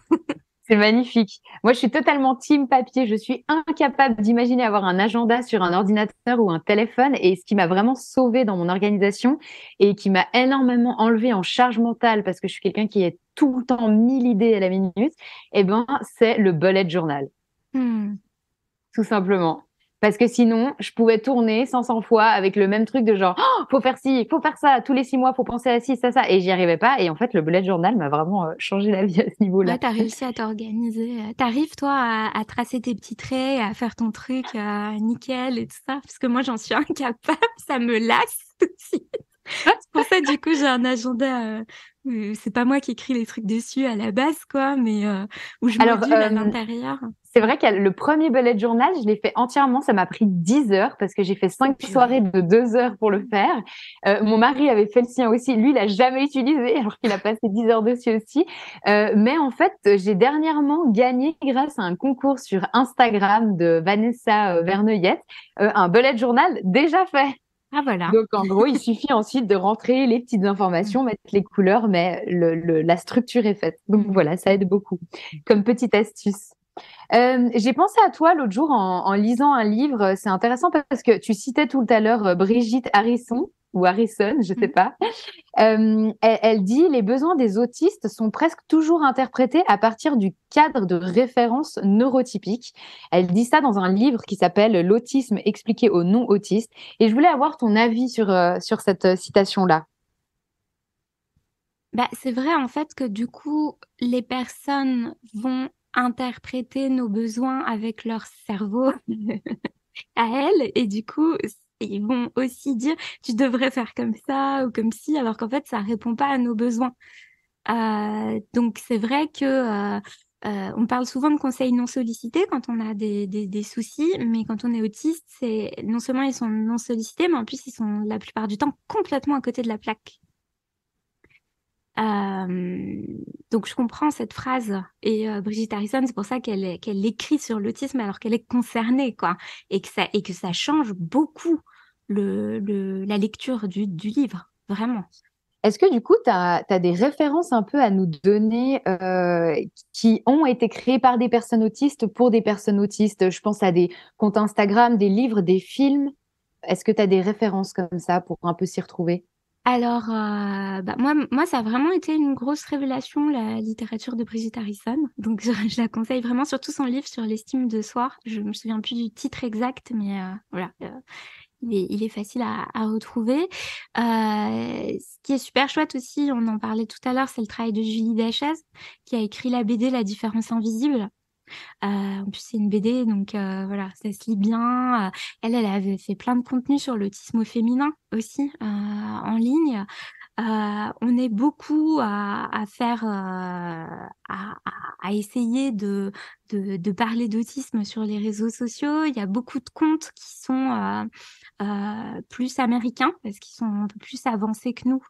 C'est magnifique. Moi, je suis totalement team papier. Je suis incapable d'imaginer avoir un agenda sur un ordinateur ou un téléphone. Et ce qui m'a vraiment sauvée dans mon organisation et qui m'a énormément enlevé en charge mentale parce que je suis quelqu'un qui est tout le temps 1000 idées à la minute, eh ben, c'est le bullet journal, Hmm. tout simplement. Parce que sinon, je pouvais tourner 500 fois avec le même truc de genre, oh, faut faire ci, faut faire ça, tous les 6 mois, faut penser à ci, ça. Et j'y arrivais pas. Et en fait, le bullet journal m'a vraiment changé la vie à ce Ouais, niveau-là. t'as réussi à t'organiser. T'arrives, toi, à tracer tes petits traits, à faire ton truc nickel et tout ça. Parce que moi, j'en suis incapable. Ça me lasse tout de suite. C'est pour ça, du coup, j'ai un agenda. C'est pas moi qui écris les trucs dessus à la base, quoi, mais où je Alors, module à l'intérieur. c'est vrai que le premier bullet journal, je l'ai fait entièrement. Ça m'a pris 10 heures parce que j'ai fait Oh, 5 purée. soirées de 2 heures pour le faire. Mon mari avait fait le sien aussi. Lui, il a jamais utilisé alors qu'il a passé 10 heures dessus aussi. Mais en fait, j'ai dernièrement gagné grâce à un concours sur Instagram de Vanessa Verneuillette, un bullet journal déjà fait. Ah, voilà. Donc, en gros, il suffit ensuite de rentrer les petites Mm, informations, mettre les couleurs, mais la structure est faite. Donc, mm. voilà, ça aide beaucoup comme petite astuce. J'ai pensé à toi l'autre jour en lisant un livre. C'est intéressant parce que tu citais tout à l'heure Brigitte Harrison ou Harrison, je sais Mm. pas. Elle dit les besoins des autistes sont presque toujours interprétés à partir du cadre de référence neurotypique. Elle dit ça dans un livre qui s'appelle L'autisme expliqué aux non-autistes. Et je voulais avoir ton avis sur cette citation-là. Bah, c'est vrai, en fait, que du coup, les personnes vont interpréter nos besoins avec leur cerveau à elles, et du coup, ils vont aussi dire, tu devrais faire comme ça ou comme ci, alors qu'en fait, ça répond pas à nos besoins. Donc c'est vrai que on parle souvent de conseils non sollicités quand on a des soucis, mais quand on est autiste, c'est non seulement ils sont non sollicités, mais en plus ils sont la plupart du temps complètement à côté de la plaque. Donc je comprends cette phrase et Brigitte Harrison, c'est pour ça qu'elle écrit sur l'autisme alors qu'elle est concernée, quoi, et que ça change beaucoup la lecture du livre, vraiment. Est-ce que du coup, tu as des références un peu à nous donner qui ont été créées par des personnes autistes pour des personnes autistes? Je pense à des comptes Instagram, des livres, des films. Est-ce que tu as des références comme ça pour un peu s'y retrouver? Alors, moi, ça a vraiment été une grosse révélation, la littérature de Brigitte Harrison. Donc, je la conseille vraiment, surtout son livre sur l'estime de soi. Je me souviens plus du titre exact, mais voilà, il est facile à retrouver. Ce qui est super chouette aussi, on en parlait tout à l'heure, c'est le travail de Julie Dachès, qui a écrit la BD La différence invisible. En plus, c'est une BD, donc voilà, ça se lit bien. Elle avait fait plein de contenu sur l'autisme au féminin aussi en ligne. On est beaucoup à faire, à essayer de parler d'autisme sur les réseaux sociaux. Il y a beaucoup de comptes qui sont plus américains parce qu'ils sont un peu plus avancés que nous,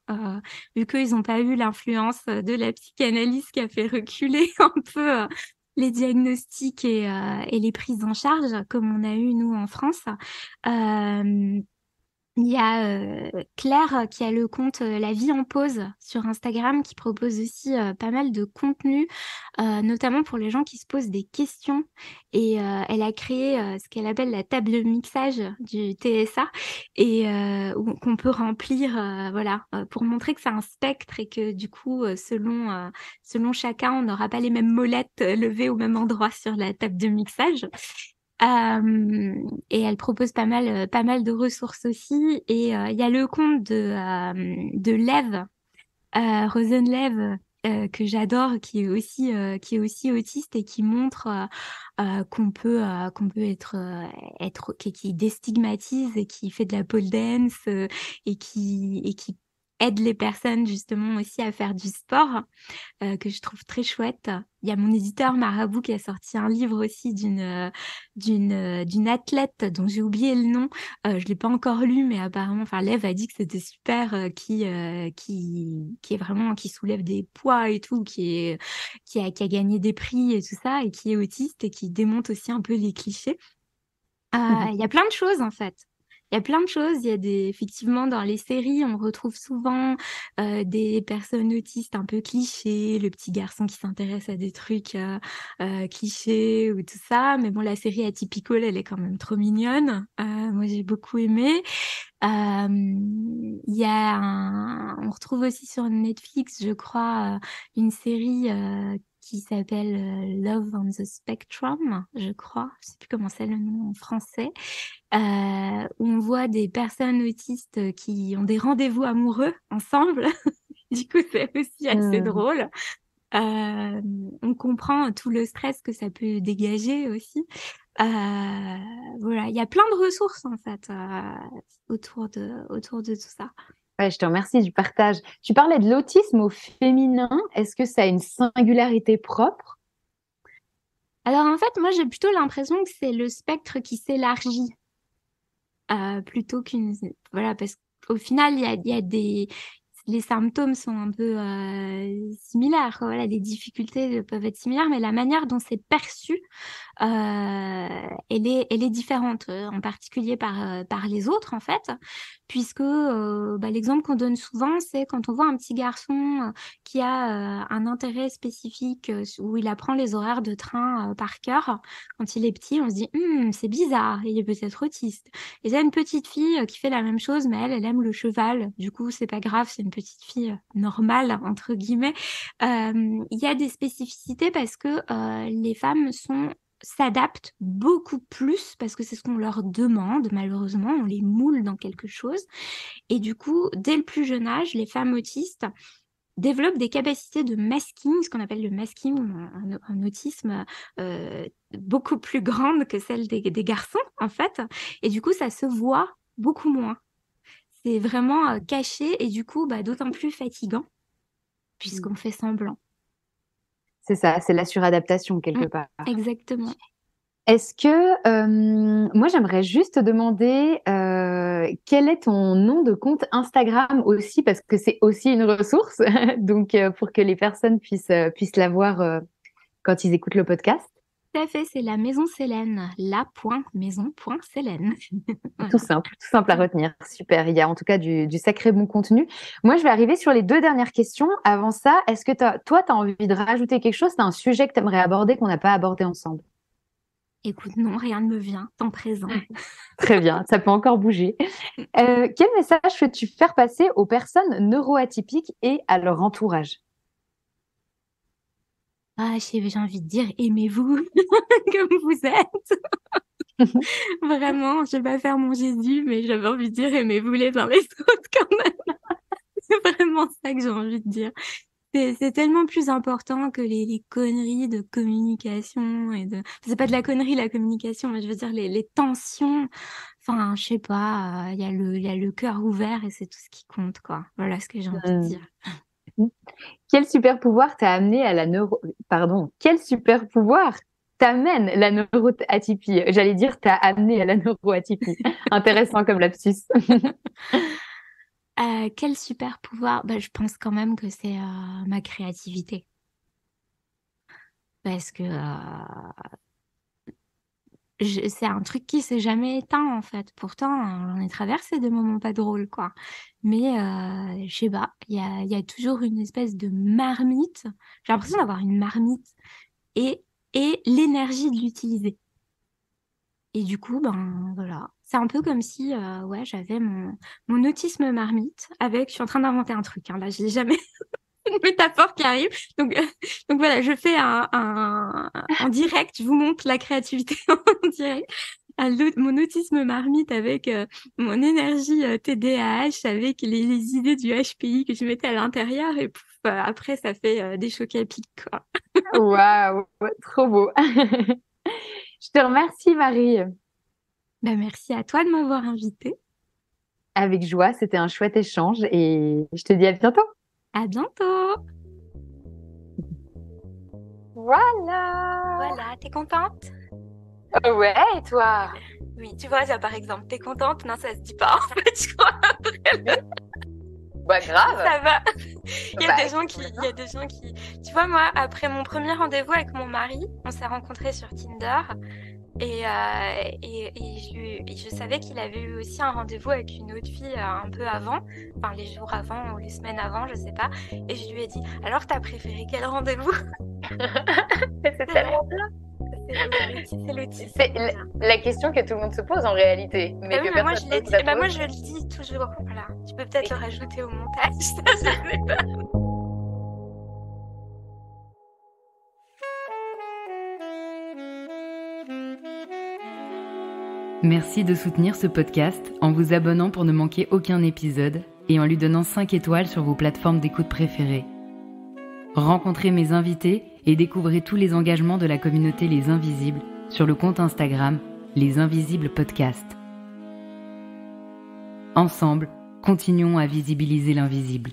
vu qu'ils n'ont pas eu l'influence de la psychanalyse qui a fait reculer un peu les diagnostics et les prises en charge, comme on a eu nous en France. Il y a Claire qui a le compte La vie en pause sur Instagram qui propose aussi pas mal de contenu, notamment pour les gens qui se posent des questions. Et elle a créé ce qu'elle appelle la table de mixage du TSA et qu'on peut remplir, voilà, pour montrer que c'est un spectre et que du coup, selon chacun, on n'aura pas les mêmes molettes levées au même endroit sur la table de mixage. Et elle propose pas mal de ressources aussi. Et il y a le compte de Lev, Rosenlev, que j'adore, qui est aussi autiste et qui montre qu'on peut qui déstigmatise et qui fait de la pole dance et qui aide les personnes justement aussi à faire du sport que je trouve très chouette. Il y a mon éditeur Marabout qui a sorti un livre aussi d'une athlète dont j'ai oublié le nom. Je l'ai pas encore lu, mais apparemment, enfin, Lev a dit que c'était super, qui est vraiment, qui soulève des poids et tout, qui a gagné des prix et tout ça, et qui est autiste et qui démonte aussi un peu les clichés. Il y a plein de choses en fait. Il y a plein de choses. Il y a effectivement, dans les séries, on retrouve souvent des personnes autistes un peu clichés, le petit garçon qui s'intéresse à des trucs clichés ou tout ça. Mais bon, la série Atypical, elle est quand même trop mignonne. Moi, j'ai beaucoup aimé. On retrouve aussi sur Netflix, je crois, une série qui s'appelle Love on the Spectrum, je crois. Je sais plus comment c'est le nom en français. Où on voit des personnes autistes qui ont des rendez-vous amoureux ensemble. Du coup, c'est aussi assez drôle. On comprend tout le stress que ça peut dégager aussi. Voilà, il y a plein de ressources en fait autour de tout ça. Ouais, je te remercie du partage. Tu parlais de l'autisme au féminin. Est-ce que ça a une singularité propre? Alors en fait, moi j'ai plutôt l'impression que c'est le spectre qui s'élargit plutôt qu'une... Voilà, parce qu'au final, il y a des... Les symptômes sont un peu similaires, quoi. Voilà, les difficultés peuvent être similaires, mais la manière dont c'est perçu, elle est différente, en particulier par les autres, en fait, puisque l'exemple qu'on donne souvent, c'est quand on voit un petit garçon qui a un intérêt spécifique, où il apprend les horaires de train par cœur. Quand il est petit, on se dit, c'est bizarre, il est peut-être autiste. Et il y a une petite fille qui fait la même chose, mais elle aime le cheval. Du coup, c'est pas grave, c'est une petite fille normale, entre guillemets. Il y a des spécificités parce que les femmes s'adaptent beaucoup plus parce que c'est ce qu'on leur demande, malheureusement, on les moule dans quelque chose. Et du coup, dès le plus jeune âge, les femmes autistes développent des capacités de masking, ce qu'on appelle le masking, un autisme beaucoup plus grande que celle des garçons, en fait. Et du coup, ça se voit beaucoup moins. C'est vraiment caché et du coup, d'autant plus fatigant puisqu'on fait semblant. C'est ça, c'est la suradaptation quelque part. Exactement. Est-ce que, moi j'aimerais juste te demander quel est ton nom de compte Instagram aussi, parce que c'est aussi une ressource, donc pour que les personnes puissent l'avoir quand ils écoutent le podcast. Tout à fait, c'est la Maison Célène, la.maison.célène. Voilà. Tout simple à retenir. Super, il y a en tout cas du sacré bon contenu. Moi, je vais arriver sur les 2 dernières questions. Avant ça, est-ce que toi, tu as envie de rajouter quelque chose? Tu as un sujet que tu aimerais aborder qu'on n'a pas abordé ensemble? Écoute, non, rien ne me vient, temps présent. Très bien, ça peut encore bouger. Quel message veux-tu faire passer aux personnes neuroatypiques et à leur entourage? Ah, j'ai envie de dire, aimez-vous comme vous êtes. Vraiment, je vais pas faire mon Jésus, mais j'avais envie de dire, aimez-vous les uns les autres quand même. C'est vraiment ça que j'ai envie de dire. C'est tellement plus important que les conneries de communication c'est pas de la connerie, la communication, mais je veux dire les tensions. Enfin, je sais pas, il y a le cœur ouvert et c'est tout ce qui compte, quoi. Voilà ce que j'ai envie de dire. Quel super pouvoir t'a amené à la quel super pouvoir t'amène la neuroatypie? J'allais dire t'as amené à la neuroatypie. Intéressant comme lapsus. Quel super pouvoir? Bah, je pense quand même que c'est ma créativité. Parce que c'est un truc qui s'est jamais éteint en fait. Pourtant, on est traversé de moments pas drôles, quoi. Mais je sais pas, il y a toujours une espèce de marmite. J'ai l'impression d'avoir une marmite et l'énergie de l'utiliser. Et du coup, ben voilà, c'est un peu comme si ouais, j'avais mon autisme marmite avec. Je suis en train d'inventer un truc. Hein, là, j'ai jamais une métaphore qui arrive. Donc voilà, je fais en direct, je vous montre la créativité en direct. Mon autisme marmite avec mon énergie TDAH, avec les idées du HPI que je mettais à l'intérieur et pouf, après ça fait des chocs à pic, quoi. Waouh, trop beau. Je te remercie, Marie. Ben, merci à toi de m'avoir invitée. Avec joie, c'était un chouette échange et je te dis à bientôt. À bientôt. Voilà, t'es contente? Ouais, et toi? Oui, tu vois, ça par exemple, t'es contente? Non, ça se dit pas en fait, je crois. Bah grave. Ça va. Il y a Bah, des gens qui, tu vois, moi, après mon premier rendez-vous avec mon mari, on s'est rencontrés sur Tinder et je savais qu'il avait eu aussi un rendez-vous avec une autre fille un peu avant, enfin les jours avant ou les semaines avant, je sais pas. Et je lui ai dit, alors t'as préféré quel rendez-vous? C'est tellement bien. C'est l'autisme. C'est la question que tout le monde se pose en réalité. Mais oui, que mais moi je l'ai dit. personne Moi je le dis toujours. Voilà. Tu peux peut-être le rajouter au montage. Ça, je sais pas. Merci de soutenir ce podcast en vous abonnant pour ne manquer aucun épisode et en lui donnant 5 étoiles sur vos plateformes d'écoute préférées. Rencontrez mes invités et découvrez tous les engagements de la communauté Les Invisibles sur le compte Instagram Les Invisibles Podcast. Ensemble, continuons à visibiliser l'invisible.